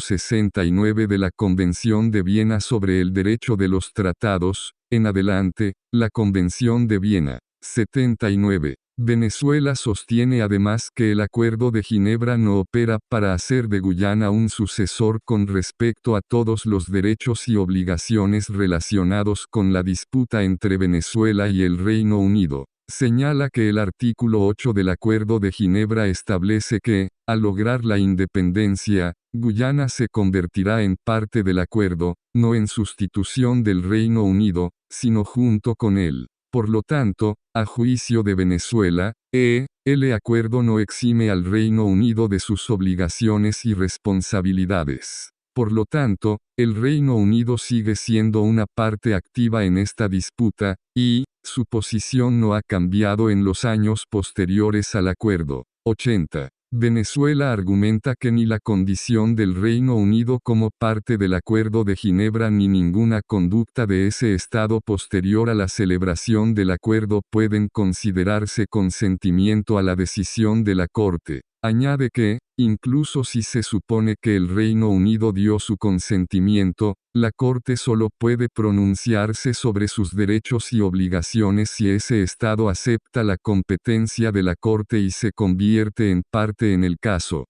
69 de la Convención de Viena sobre el derecho de los tratados, en adelante, la Convención de Viena. 79. Venezuela sostiene además que el Acuerdo de Ginebra no opera para hacer de Guyana un sucesor con respecto a todos los derechos y obligaciones relacionados con la disputa entre Venezuela y el Reino Unido. Señala que el artículo 8 del Acuerdo de Ginebra establece que, al lograr la independencia, Guyana se convertirá en parte del acuerdo, no en sustitución del Reino Unido, sino junto con él. Por lo tanto, a juicio de Venezuela, el acuerdo no exime al Reino Unido de sus obligaciones y responsabilidades. Por lo tanto, el Reino Unido sigue siendo una parte activa en esta disputa, y su posición no ha cambiado en los años posteriores al acuerdo. 80. Venezuela argumenta que ni la condición del Reino Unido como parte del Acuerdo de Ginebra ni ninguna conducta de ese Estado posterior a la celebración del acuerdo pueden considerarse consentimiento a la decisión de la Corte. Añade que, incluso si se supone que el Reino Unido dio su consentimiento, la Corte solo puede pronunciarse sobre sus derechos y obligaciones si ese Estado acepta la competencia de la Corte y se convierte en parte en el caso.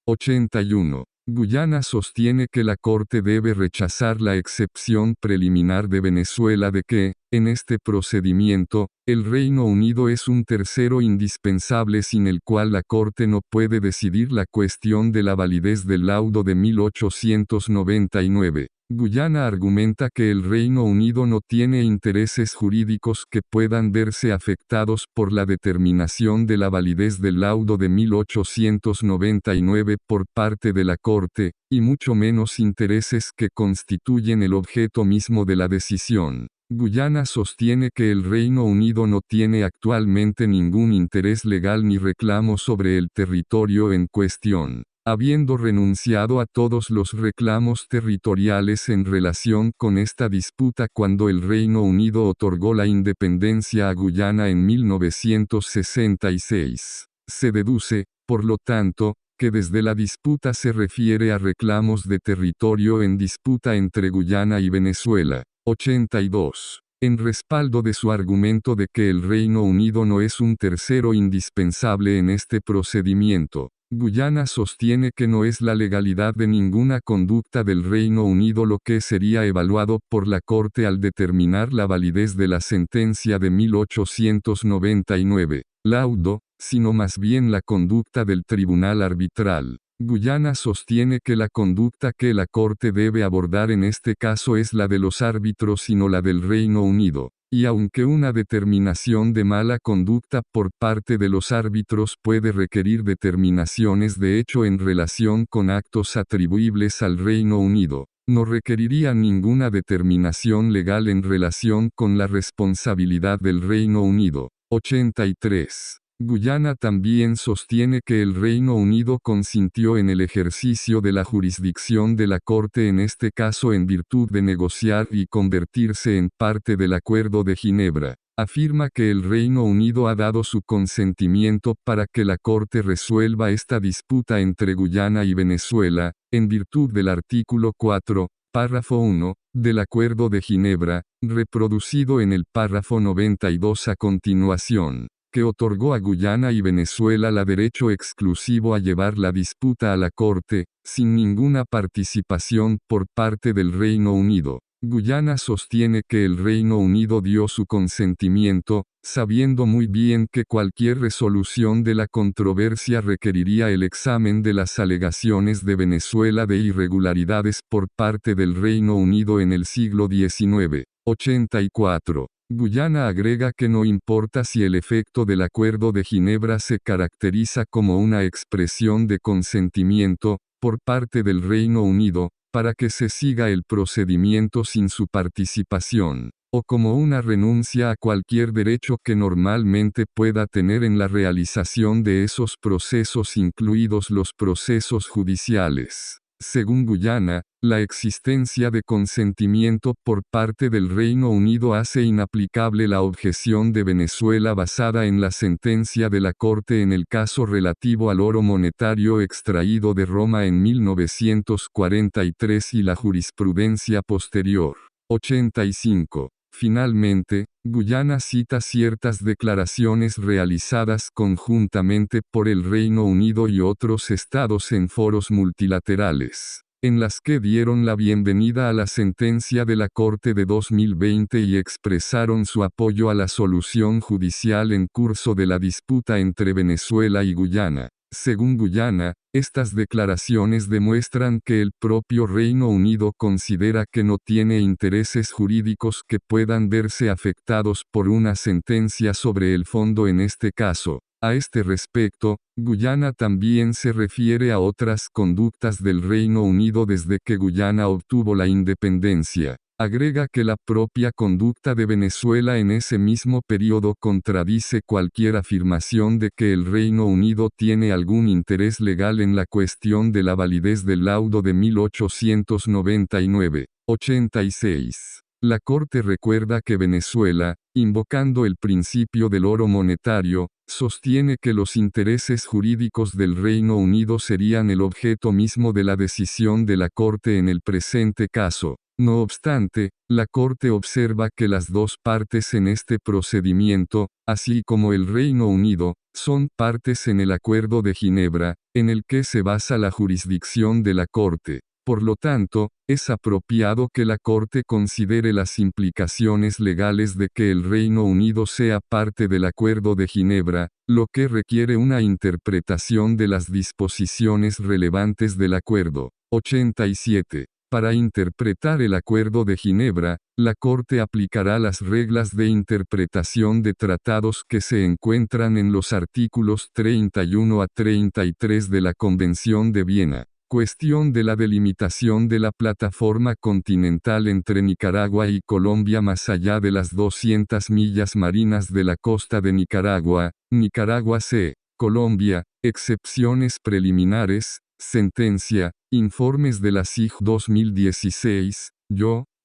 81. Guyana sostiene que la Corte debe rechazar la excepción preliminar de Venezuela de que, en este procedimiento, el Reino Unido es un tercero indispensable sin el cual la Corte no puede decidir la cuestión de la validez del laudo de 1899. Guyana argumenta que el Reino Unido no tiene intereses jurídicos que puedan verse afectados por la determinación de la validez del laudo de 1899 por parte de la Corte, y mucho menos intereses que constituyen el objeto mismo de la decisión. Guyana sostiene que el Reino Unido no tiene actualmente ningún interés legal ni reclamo sobre el territorio en cuestión, habiendo renunciado a todos los reclamos territoriales en relación con esta disputa cuando el Reino Unido otorgó la independencia a Guyana en 1966. Se deduce, por lo tanto, que desde la disputa se refiere a reclamos de territorio en disputa entre Guyana y Venezuela. 82. En respaldo de su argumento de que el Reino Unido no es un tercero indispensable en este procedimiento, Guyana sostiene que no es la legalidad de ninguna conducta del Reino Unido lo que sería evaluado por la Corte al determinar la validez de la sentencia de 1899, laudo, sino más bien la conducta del tribunal arbitral. Guyana sostiene que la conducta que la Corte debe abordar en este caso es la de los árbitros y no la del Reino Unido. y aunque una determinación de mala conducta por parte de los árbitros puede requerir determinaciones de hecho en relación con actos atribuibles al Reino Unido, no requeriría ninguna determinación legal en relación con la responsabilidad del Reino Unido. 83. Guyana también sostiene que el Reino Unido consintió en el ejercicio de la jurisdicción de la Corte en este caso en virtud de negociar y convertirse en parte del Acuerdo de Ginebra. Afirma que el Reino Unido ha dado su consentimiento para que la Corte resuelva esta disputa entre Guyana y Venezuela, en virtud del artículo 4, párrafo 1, del Acuerdo de Ginebra, reproducido en el párrafo 92 a continuación, que otorgó a Guyana y Venezuela la derecho exclusivo a llevar la disputa a la Corte, sin ninguna participación por parte del Reino Unido. Guyana sostiene que el Reino Unido dio su consentimiento, sabiendo muy bien que cualquier resolución de la controversia requeriría el examen de las alegaciones de Venezuela de irregularidades por parte del Reino Unido en el siglo XIX. 84. Guyana agrega que no importa si el efecto del Acuerdo de Ginebra se caracteriza como una expresión de consentimiento, por parte del Reino Unido, para que se siga el procedimiento sin su participación, o como una renuncia a cualquier derecho que normalmente pueda tener en la realización de esos procesos incluidos los procesos judiciales. Según Guyana, la existencia de consentimiento por parte del Reino Unido hace inaplicable la objeción de Venezuela basada en la sentencia de la Corte en el caso relativo al oro monetario extraído de Roma en 1943 y la jurisprudencia posterior. 85. Finalmente, Guyana cita ciertas declaraciones realizadas conjuntamente por el Reino Unido y otros estados en foros multilaterales, en las que dieron la bienvenida a la sentencia de la Corte de 2020 y expresaron su apoyo a la solución judicial en curso de la disputa entre Venezuela y Guyana. Según Guyana, estas declaraciones demuestran que el propio Reino Unido considera que no tiene intereses jurídicos que puedan verse afectados por una sentencia sobre el fondo en este caso. A este respecto, Guyana también se refiere a otras conductas del Reino Unido desde que Guyana obtuvo la independencia. Agrega que la propia conducta de Venezuela en ese mismo periodo contradice cualquier afirmación de que el Reino Unido tiene algún interés legal en la cuestión de la validez del laudo de 1899. 86. La Corte recuerda que Venezuela, invocando el principio del oro monetario, sostiene que los intereses jurídicos del Reino Unido serían el objeto mismo de la decisión de la Corte en el presente caso. No obstante, la Corte observa que las dos partes en este procedimiento, así como el Reino Unido, son partes en el Acuerdo de Ginebra, en el que se basa la jurisdicción de la Corte. Por lo tanto, es apropiado que la Corte considere las implicaciones legales de que el Reino Unido sea parte del Acuerdo de Ginebra, lo que requiere una interpretación de las disposiciones relevantes del acuerdo. 87. Para interpretar el Acuerdo de Ginebra, la Corte aplicará las reglas de interpretación de tratados que se encuentran en los artículos 31 a 33 de la Convención de Viena. Cuestión de la delimitación de la plataforma continental entre Nicaragua y Colombia más allá de las 200 millas marinas de la costa de Nicaragua, Nicaragua C. Colombia, excepciones preliminares, sentencia, informes de la SIG 2016,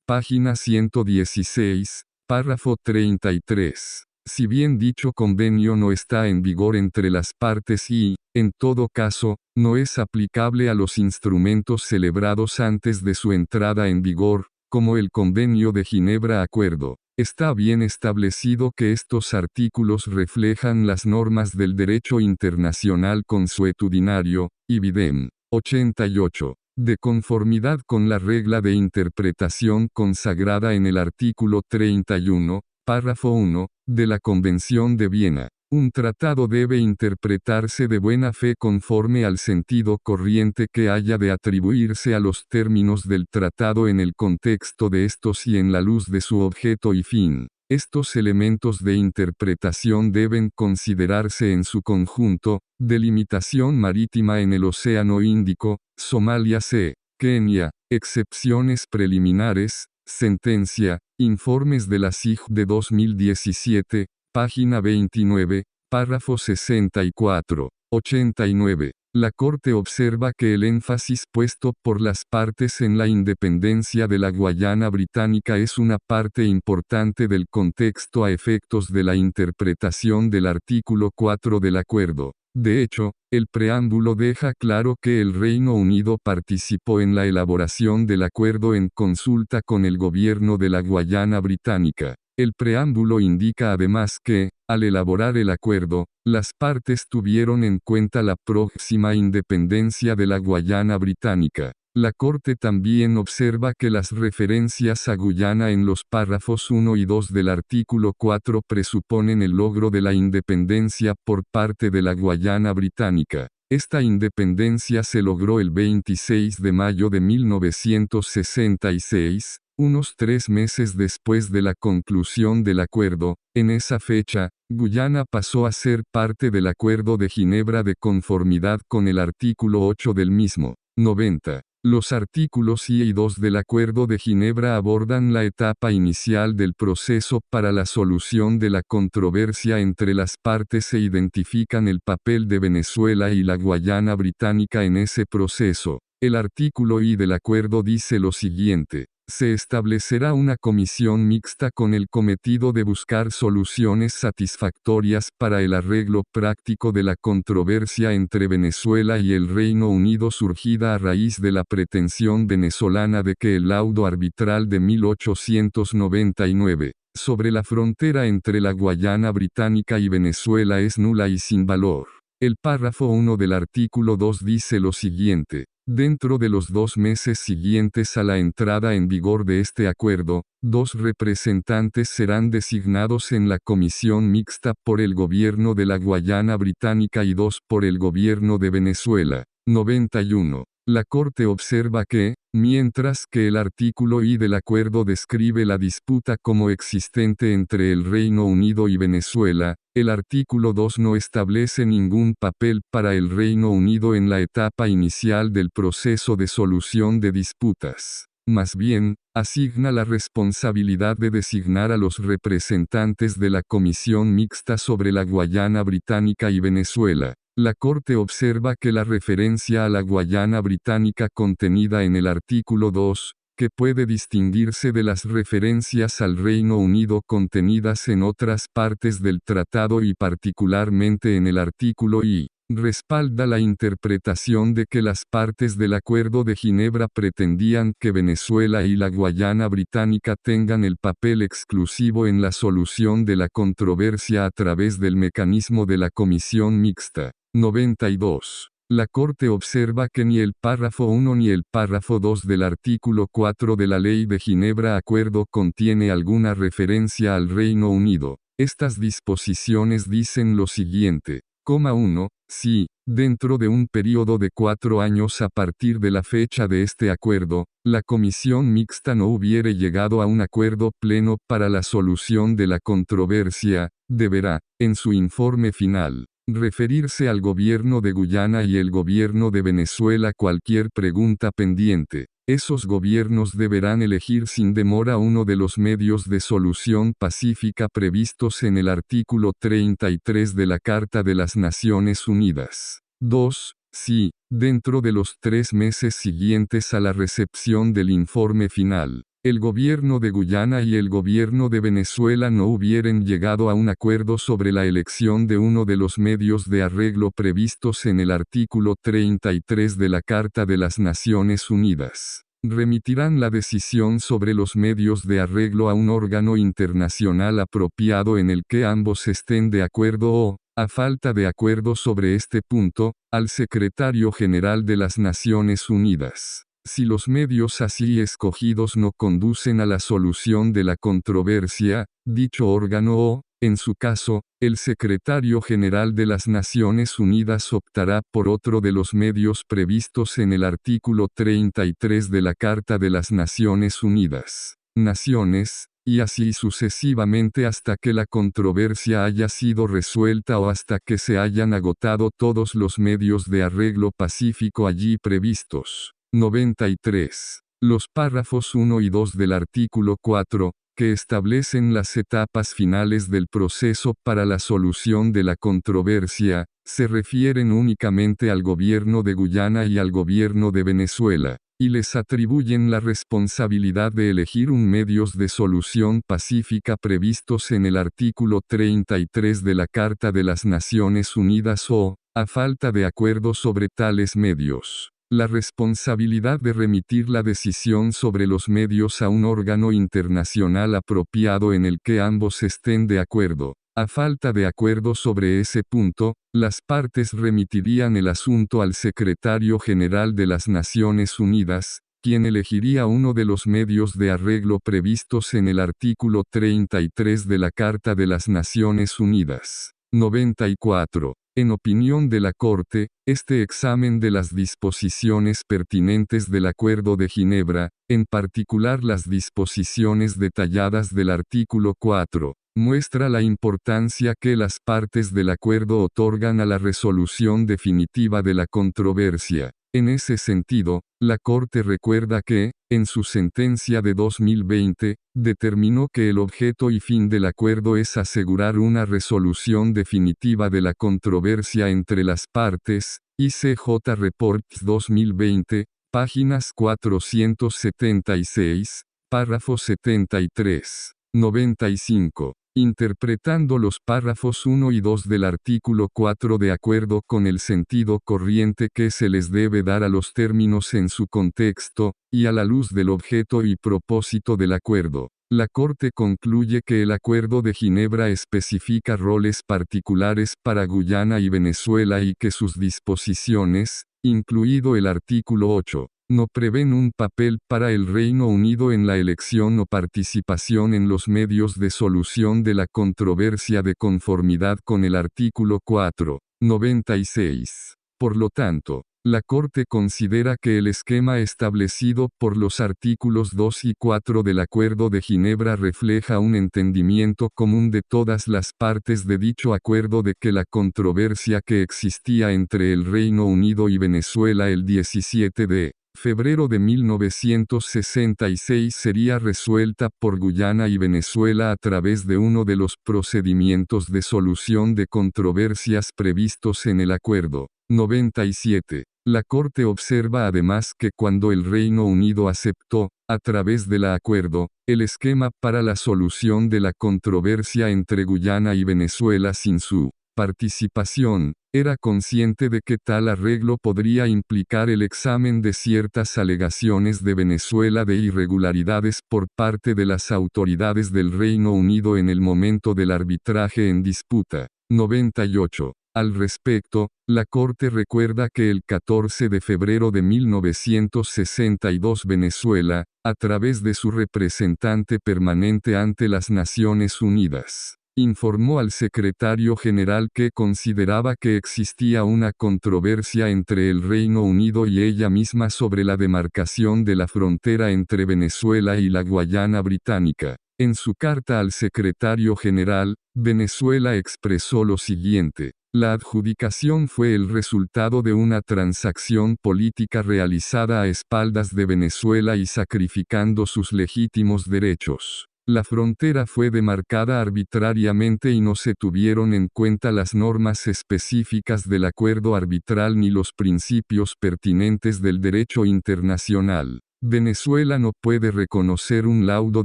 página 116, párrafo 33. Si bien dicho convenio no está en vigor entre las partes y, en todo caso, no es aplicable a los instrumentos celebrados antes de su entrada en vigor, como el Convenio de Ginebra Acuerdo, está bien establecido que estos artículos reflejan las normas del derecho internacional consuetudinario, ibidem. 88. De conformidad con la regla de interpretación consagrada en el artículo 31, párrafo 1, de la Convención de Viena. Un tratado debe interpretarse de buena fe conforme al sentido corriente que haya de atribuirse a los términos del tratado en el contexto de estos y en la luz de su objeto y fin. Estos elementos de interpretación deben considerarse en su conjunto: delimitación marítima en el Océano Índico, Somalia C. Kenia, excepciones preliminares, sentencia, informes de la CIG de 2017, página 29, párrafo 64, 89. La Corte observa que el énfasis puesto por las partes en la independencia de la Guayana Británica es una parte importante del contexto a efectos de la interpretación del artículo 4 del acuerdo. De hecho, el preámbulo deja claro que el Reino Unido participó en la elaboración del acuerdo en consulta con el gobierno de la Guayana Británica. El preámbulo indica además que, al elaborar el acuerdo, las partes tuvieron en cuenta la próxima independencia de la Guayana Británica. La Corte también observa que las referencias a Guyana en los párrafos 1 y 2 del artículo 4 presuponen el logro de la independencia por parte de la Guayana Británica. Esta independencia se logró el 26 de mayo de 1966, unos 3 meses después de la conclusión del acuerdo. En esa fecha, Guyana pasó a ser parte del Acuerdo de Ginebra de conformidad con el artículo 8 del mismo. 90. Los artículos I y 2 del Acuerdo de Ginebra abordan la etapa inicial del proceso para la solución de la controversia entre las partes e identifican el papel de Venezuela y la Guayana Británica en ese proceso. El artículo I del acuerdo dice lo siguiente: se establecerá una comisión mixta con el cometido de buscar soluciones satisfactorias para el arreglo práctico de la controversia entre Venezuela y el Reino Unido surgida a raíz de la pretensión venezolana de que el laudo arbitral de 1899, sobre la frontera entre la Guayana Británica y Venezuela es nula y sin valor. El párrafo 1 del artículo 2 dice lo siguiente: dentro de los 2 meses siguientes a la entrada en vigor de este acuerdo, 2 representantes serán designados en la comisión mixta por el gobierno de la Guayana Británica y 2 por el gobierno de Venezuela. 91. La Corte observa que, mientras que el artículo I del acuerdo describe la disputa como existente entre el Reino Unido y Venezuela, el artículo 2 no establece ningún papel para el Reino Unido en la etapa inicial del proceso de solución de disputas. Más bien, asigna la responsabilidad de designar a los representantes de la Comisión Mixta sobre la Guayana Británica y Venezuela. La Corte observa que la referencia a la Guayana Británica contenida en el artículo 2, que puede distinguirse de las referencias al Reino Unido contenidas en otras partes del tratado y particularmente en el artículo I, respalda la interpretación de que las partes del Acuerdo de Ginebra pretendían que Venezuela y la Guayana Británica tengan el papel exclusivo en la solución de la controversia a través del mecanismo de la Comisión Mixta. 92. La Corte observa que ni el párrafo 1 ni el párrafo 2 del artículo 4 de la Ley de Ginebra Acuerdo contiene alguna referencia al Reino Unido. Estas disposiciones dicen lo siguiente: 1. Si, dentro de un periodo de 4 años a partir de la fecha de este acuerdo, la Comisión Mixta no hubiere llegado a un acuerdo pleno para la solución de la controversia, deberá, en su informe final, referirse al gobierno de Guyana y el gobierno de Venezuela cualquier pregunta pendiente. Esos gobiernos deberán elegir sin demora uno de los medios de solución pacífica previstos en el artículo 33 de la Carta de las Naciones Unidas. 2. Si, dentro de los 3 meses siguientes a la recepción del informe final, el gobierno de Guyana y el gobierno de Venezuela no hubieren llegado a un acuerdo sobre la elección de uno de los medios de arreglo previstos en el artículo 33 de la Carta de las Naciones Unidas, remitirán la decisión sobre los medios de arreglo a un órgano internacional apropiado en el que ambos estén de acuerdo o, a falta de acuerdo sobre este punto, al Secretario General de las Naciones Unidas. Si los medios así escogidos no conducen a la solución de la controversia, dicho órgano o, en su caso, el Secretario General de las Naciones Unidas optará por otro de los medios previstos en el artículo 33 de la Carta de las Naciones Unidas. Naciones, y así sucesivamente hasta que la controversia haya sido resuelta o hasta que se hayan agotado todos los medios de arreglo pacífico allí previstos. 93. Los párrafos 1 y 2 del artículo 4, que establecen las etapas finales del proceso para la solución de la controversia, se refieren únicamente al gobierno de Guyana y al gobierno de Venezuela, y les atribuyen la responsabilidad de elegir un medios de solución pacífica previstos en el artículo 33 de la Carta de las Naciones Unidas o, a falta de acuerdo sobre tales medios, la responsabilidad de remitir la decisión sobre los medios a un órgano internacional apropiado en el que ambos estén de acuerdo. A falta de acuerdo sobre ese punto, las partes remitirían el asunto al Secretario General de las Naciones Unidas, quien elegiría uno de los medios de arreglo previstos en el artículo 33 de la Carta de las Naciones Unidas. 94. En opinión de la Corte, este examen de las disposiciones pertinentes del Acuerdo de Ginebra, en particular las disposiciones detalladas del artículo 4, muestra la importancia que las partes del acuerdo otorgan a la resolución definitiva de la controversia. En ese sentido, la Corte recuerda que, en su sentencia de 2020, determinó que el objeto y fin del acuerdo es asegurar una resolución definitiva de la controversia entre las partes, ICJ Reports 2020, páginas 476, párrafo 73. 95. Interpretando los párrafos 1 y 2 del artículo 4 de acuerdo con el sentido corriente que se les debe dar a los términos en su contexto, y a la luz del objeto y propósito del acuerdo, la Corte concluye que el Acuerdo de Ginebra especifica roles particulares para Guyana y Venezuela y que sus disposiciones, incluido el artículo 8, no prevén un papel para el Reino Unido en la elección o participación en los medios de solución de la controversia de conformidad con el artículo 4. 96. Por lo tanto, la Corte considera que el esquema establecido por los artículos 2 y 4 del Acuerdo de Ginebra refleja un entendimiento común de todas las partes de dicho acuerdo de que la controversia que existía entre el Reino Unido y Venezuela el 17 de febrero de 1966 sería resuelta por Guyana y Venezuela a través de uno de los procedimientos de solución de controversias previstos en el acuerdo. 97. La Corte observa además que cuando el Reino Unido aceptó, a través del acuerdo, el esquema para la solución de la controversia entre Guyana y Venezuela sin su participación, era consciente de que tal arreglo podría implicar el examen de ciertas alegaciones de Venezuela de irregularidades por parte de las autoridades del Reino Unido en el momento del arbitraje en disputa. 98. Al respecto, la Corte recuerda que el 14 de febrero de 1962 Venezuela, a través de su representante permanente ante las Naciones Unidas, informó al secretario general que consideraba que existía una controversia entre el Reino Unido y ella misma sobre la demarcación de la frontera entre Venezuela y la Guayana Británica. En su carta al secretario general, Venezuela expresó lo siguiente: la adjudicación fue el resultado de una transacción política realizada a espaldas de Venezuela y sacrificando sus legítimos derechos. La frontera fue demarcada arbitrariamente y no se tuvieron en cuenta las normas específicas del acuerdo arbitral ni los principios pertinentes del derecho internacional. Venezuela no puede reconocer un laudo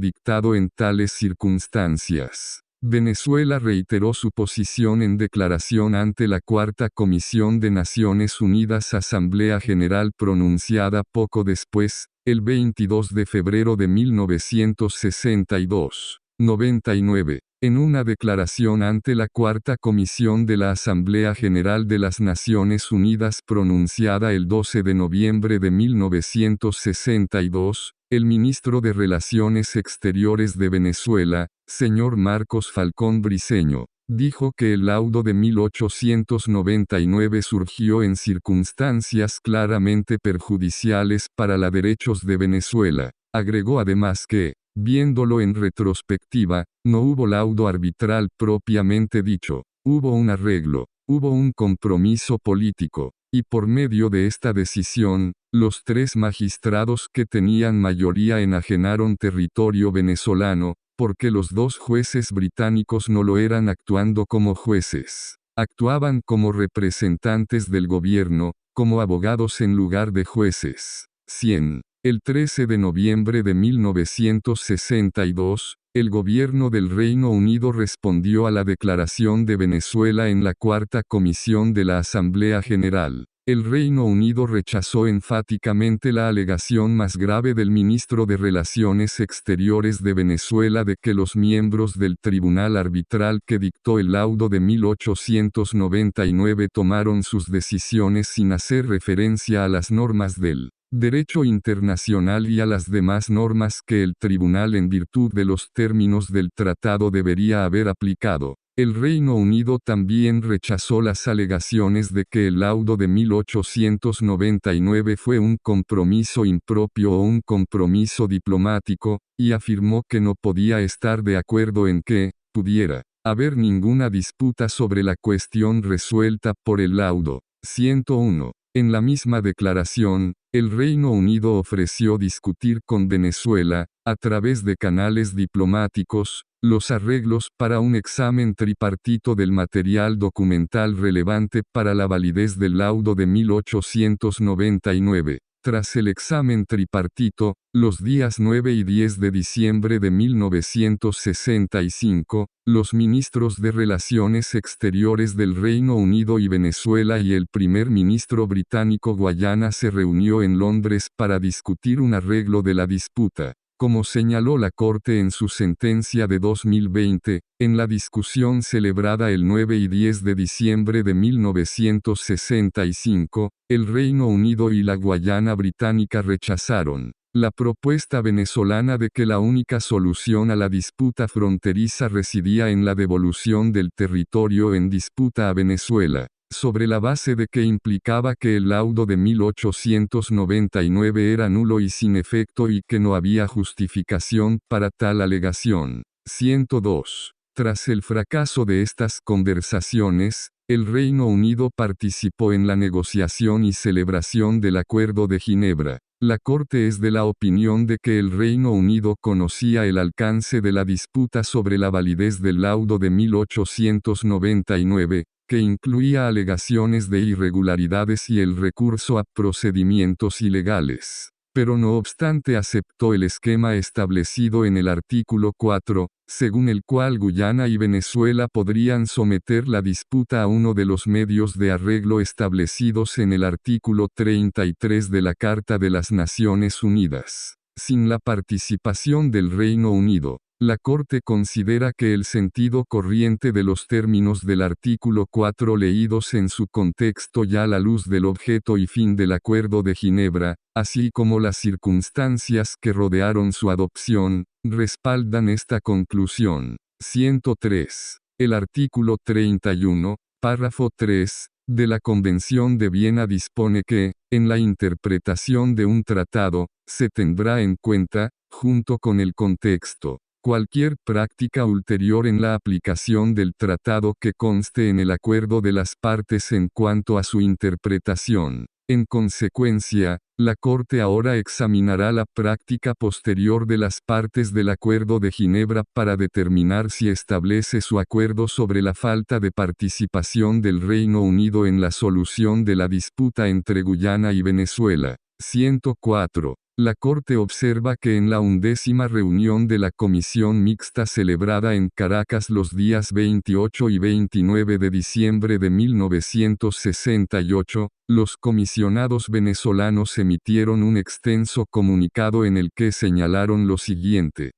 dictado en tales circunstancias. Venezuela reiteró su posición en declaración ante la Cuarta Comisión de Naciones Unidas Asamblea General pronunciada poco después, el 22 de febrero de 1962. 99. En una declaración ante la Cuarta Comisión de la Asamblea General de las Naciones Unidas pronunciada el 12 de noviembre de 1962, el ministro de Relaciones Exteriores de Venezuela, señor Marcos Falcón Briceño, dijo que el laudo de 1899 surgió en circunstancias claramente perjudiciales para los derechos de Venezuela. Agregó además que, Viéndolo en retrospectiva, no hubo laudo arbitral propiamente dicho, hubo un arreglo, hubo un compromiso político, y por medio de esta decisión, los 3 magistrados que tenían mayoría enajenaron territorio venezolano, porque los 2 jueces británicos no lo eran actuando como jueces. Actuaban como representantes del gobierno, como abogados en lugar de jueces. 100. El 13 de noviembre de 1962, el gobierno del Reino Unido respondió a la declaración de Venezuela en la Cuarta Comisión de la Asamblea General. El Reino Unido rechazó enfáticamente la alegación más grave del ministro de Relaciones Exteriores de Venezuela de que los miembros del tribunal arbitral que dictó el laudo de 1899 tomaron sus decisiones sin hacer referencia a las normas del derecho internacional y a las demás normas que el tribunal en virtud de los términos del tratado debería haber aplicado. El Reino Unido también rechazó las alegaciones de que el laudo de 1899 fue un compromiso impropio o un compromiso diplomático, y afirmó que no podía estar de acuerdo en que pudiera haber ninguna disputa sobre la cuestión resuelta por el laudo. 101. En la misma declaración, el Reino Unido ofreció discutir con Venezuela, a través de canales diplomáticos, los arreglos para un examen tripartito del material documental relevante para la validez del laudo de 1899. Tras el examen tripartito, los días 9 y 10 de diciembre de 1965, los ministros de Relaciones Exteriores del Reino Unido y Venezuela y el primer ministro británico Guayana se reunió en Londres para discutir un arreglo de la disputa. Como señaló la Corte en su sentencia de 2020, en la discusión celebrada el 9 y 10 de diciembre de 1965, el Reino Unido y la Guayana Británica rechazaron la propuesta venezolana de que la única solución a la disputa fronteriza residía en la devolución del territorio en disputa a Venezuela, sobre la base de que implicaba que el laudo de 1899 era nulo y sin efecto y que no había justificación para tal alegación. 102. Tras el fracaso de estas conversaciones, el Reino Unido participó en la negociación y celebración del Acuerdo de Ginebra. La Corte es de la opinión de que el Reino Unido conocía el alcance de la disputa sobre la validez del laudo de 1899, que incluía alegaciones de irregularidades y el recurso a procedimientos ilegales. Pero no obstante aceptó el esquema establecido en el artículo 4, según el cual Guyana y Venezuela podrían someter la disputa a uno de los medios de arreglo establecidos en el artículo 33 de la Carta de las Naciones Unidas. Sin la participación del Reino Unido, la Corte considera que el sentido corriente de los términos del artículo 4 leídos en su contexto y a la luz del objeto y fin del Acuerdo de Ginebra, así como las circunstancias que rodearon su adopción, respaldan esta conclusión. 103. El artículo 31, párrafo 3, de la Convención de Viena dispone que, en la interpretación de un tratado, se tendrá en cuenta, junto con el contexto, cualquier práctica ulterior en la aplicación del tratado que conste en el acuerdo de las partes en cuanto a su interpretación. En consecuencia, la Corte ahora examinará la práctica posterior de las partes del Acuerdo de Ginebra para determinar si establece su acuerdo sobre la falta de participación del Reino Unido en la solución de la disputa entre Guyana y Venezuela. 104. La Corte observa que en la 11ª reunión de la Comisión Mixta celebrada en Caracas los días 28 y 29 de diciembre de 1968, los comisionados venezolanos emitieron un extenso comunicado en el que señalaron lo siguiente.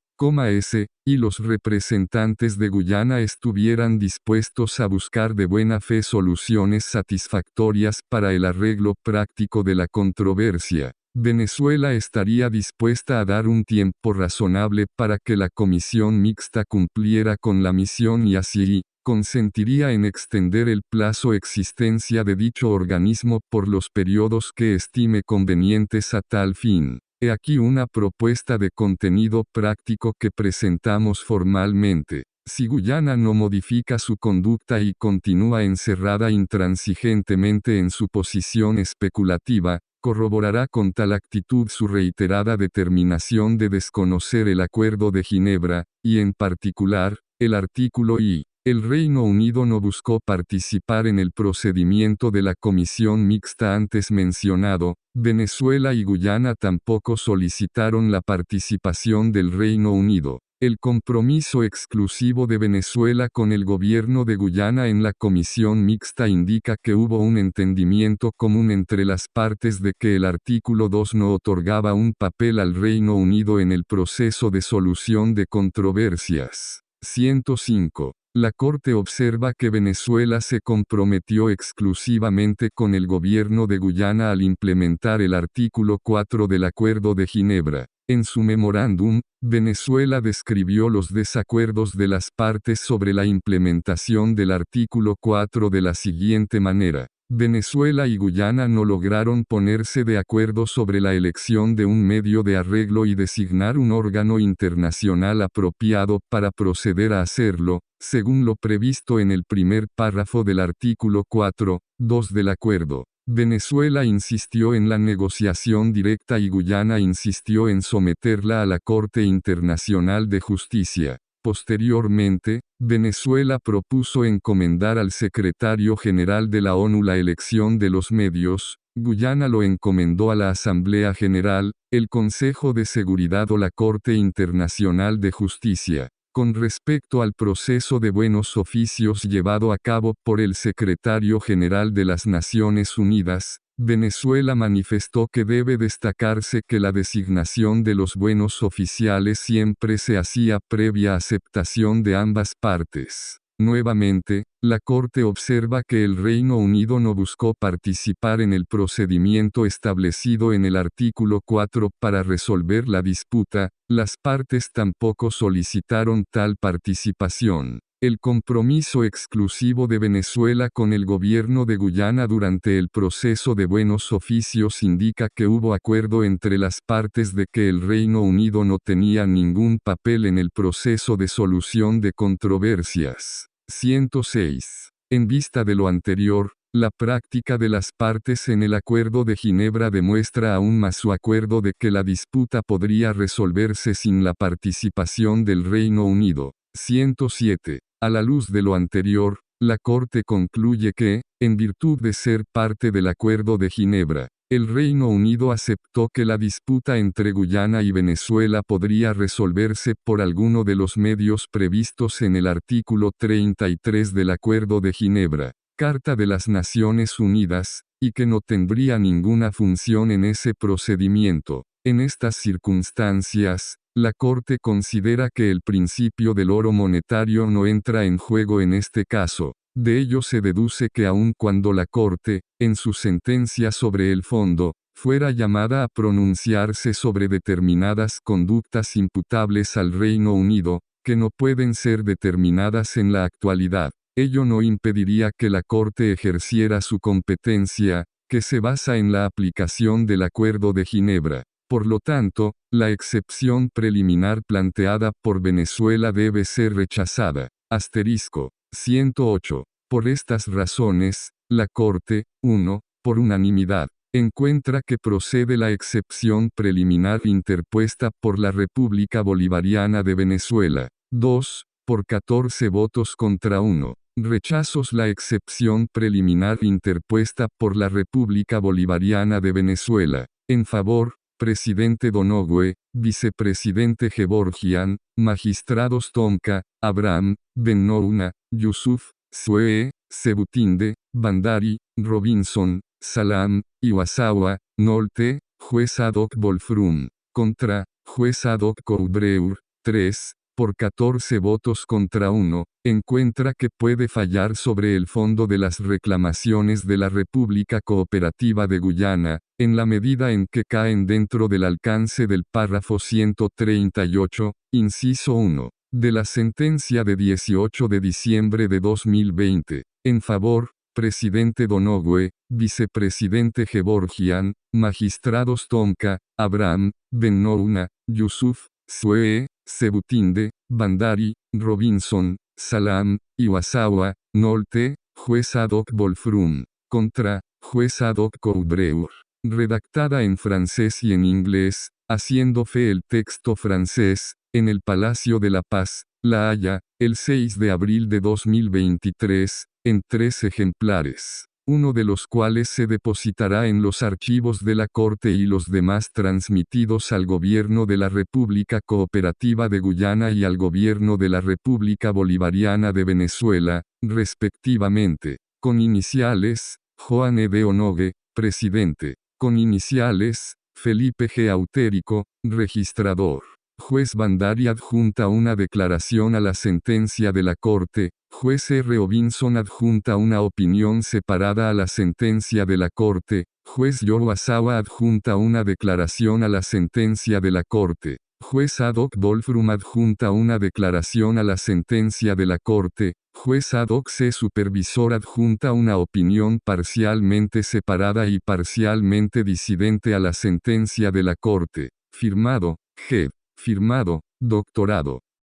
Y los representantes de Guyana estuvieran dispuestos a buscar de buena fe soluciones satisfactorias para el arreglo práctico de la controversia. Venezuela estaría dispuesta a dar un tiempo razonable para que la comisión mixta cumpliera con la misión y así, consentiría en extender el plazo existencia de dicho organismo por los periodos que estime convenientes a tal fin. He aquí una propuesta de contenido práctico que presentamos formalmente. Si Guyana no modifica su conducta y continúa encerrada intransigentemente en su posición especulativa, corroborará con tal actitud su reiterada determinación de desconocer el Acuerdo de Ginebra, y en particular, el artículo I. El Reino Unido no buscó participar en el procedimiento de la comisión mixta antes mencionado. Venezuela y Guyana tampoco solicitaron la participación del Reino Unido. El compromiso exclusivo de Venezuela con el gobierno de Guyana en la comisión mixta indica que hubo un entendimiento común entre las partes de que el artículo 2 no otorgaba un papel al Reino Unido en el proceso de solución de controversias. 105. La Corte observa que Venezuela se comprometió exclusivamente con el gobierno de Guyana al implementar el artículo 4 del Acuerdo de Ginebra. En su memorándum, Venezuela describió los desacuerdos de las partes sobre la implementación del artículo 4 de la siguiente manera. Venezuela y Guyana no lograron ponerse de acuerdo sobre la elección de un medio de arreglo y designar un órgano internacional apropiado para proceder a hacerlo, según lo previsto en el primer párrafo del artículo 4.2 del acuerdo. Venezuela insistió en la negociación directa y Guyana insistió en someterla a la Corte Internacional de Justicia. Posteriormente, Venezuela propuso encomendar al secretario general de la ONU la elección de los medios, Guyana lo encomendó a la Asamblea General, el Consejo de Seguridad o la Corte Internacional de Justicia. Con respecto al proceso de buenos oficios llevado a cabo por el secretario general de las Naciones Unidas, Venezuela manifestó que debe destacarse que la designación de los buenos oficiales siempre se hacía previa aceptación de ambas partes. Nuevamente, la Corte observa que el Reino Unido no buscó participar en el procedimiento establecido en el artículo 4 para resolver la disputa, las partes tampoco solicitaron tal participación. El compromiso exclusivo de Venezuela con el gobierno de Guyana durante el proceso de buenos oficios indica que hubo acuerdo entre las partes de que el Reino Unido no tenía ningún papel en el proceso de solución de controversias. 106. En vista de lo anterior, la práctica de las partes en el Acuerdo de Ginebra demuestra aún más su acuerdo de que la disputa podría resolverse sin la participación del Reino Unido. 107. A la luz de lo anterior, la Corte concluye que, en virtud de ser parte del Acuerdo de Ginebra, el Reino Unido aceptó que la disputa entre Guyana y Venezuela podría resolverse por alguno de los medios previstos en el artículo 33 del Acuerdo de Ginebra, Carta de las Naciones Unidas, y que no tendría ninguna función en ese procedimiento. En estas circunstancias, la Corte considera que el principio del oro monetario no entra en juego en este caso. De ello se deduce que aun cuando la Corte, en su sentencia sobre el fondo, fuera llamada a pronunciarse sobre determinadas conductas imputables al Reino Unido, que no pueden ser determinadas en la actualidad, ello no impediría que la Corte ejerciera su competencia, que se basa en la aplicación del Acuerdo de Ginebra. Por lo tanto, la excepción preliminar planteada por Venezuela debe ser rechazada. Asterisco. 108. Por estas razones, la Corte, 1, por unanimidad, encuentra que procede la excepción preliminar interpuesta por la República Bolivariana de Venezuela. 2, por 14 votos contra 1. Rechazos la excepción preliminar interpuesta por la República Bolivariana de Venezuela. En favor, Presidente Donoghue, Vicepresidente Gevorgian, Magistrados Tomka, Abraham, Bennouna, Yusuf, Sue, Sebutinde, Bandari, Robinson, Salam, Iwasawa, Nolte, Juez ad hoc Wolfrum. Contra, Juez ad hoc Coubreur, 3, por 14 votos contra 1, encuentra que puede fallar sobre el fondo de las reclamaciones de la República Cooperativa de Guyana, en la medida en que caen dentro del alcance del párrafo 138, inciso 1, de la sentencia de 18 de diciembre de 2020. En favor, Presidente Donoghue, vicepresidente Gevorgian, magistrados Tomka, Abraham, Ben-Nouna, Yusuf, Sue, Sebutinde, Bandari, Robinson, Salam, Iwasawa, Nolte, juez ad hoc Wolfrum, contra, juez ad hoc Coubreur. Redactada en francés y en inglés, haciendo fe el texto francés, en el Palacio de la Paz, La Haya, el 6 de abril de 2023, en 3 ejemplares, uno de los cuales se depositará en los archivos de la Corte y los demás transmitidos al Gobierno de la República Cooperativa de Guyana y al Gobierno de la República Bolivariana de Venezuela, respectivamente, con iniciales, Joan E. Onogue, presidente, con iniciales, Felipe G. Autérico, registrador. Juez Bandari adjunta una declaración a la sentencia de la Corte, juez R. Robinson adjunta una opinión separada a la sentencia de la Corte, juez Iwasawa adjunta una declaración a la sentencia de la Corte, juez ad hoc Wolfrum adjunta una declaración a la sentencia de la Corte, juez ad hoc C. Supervisor adjunta una opinión parcialmente separada y parcialmente disidente a la sentencia de la Corte. Firmado, G. Firmado, doctorado.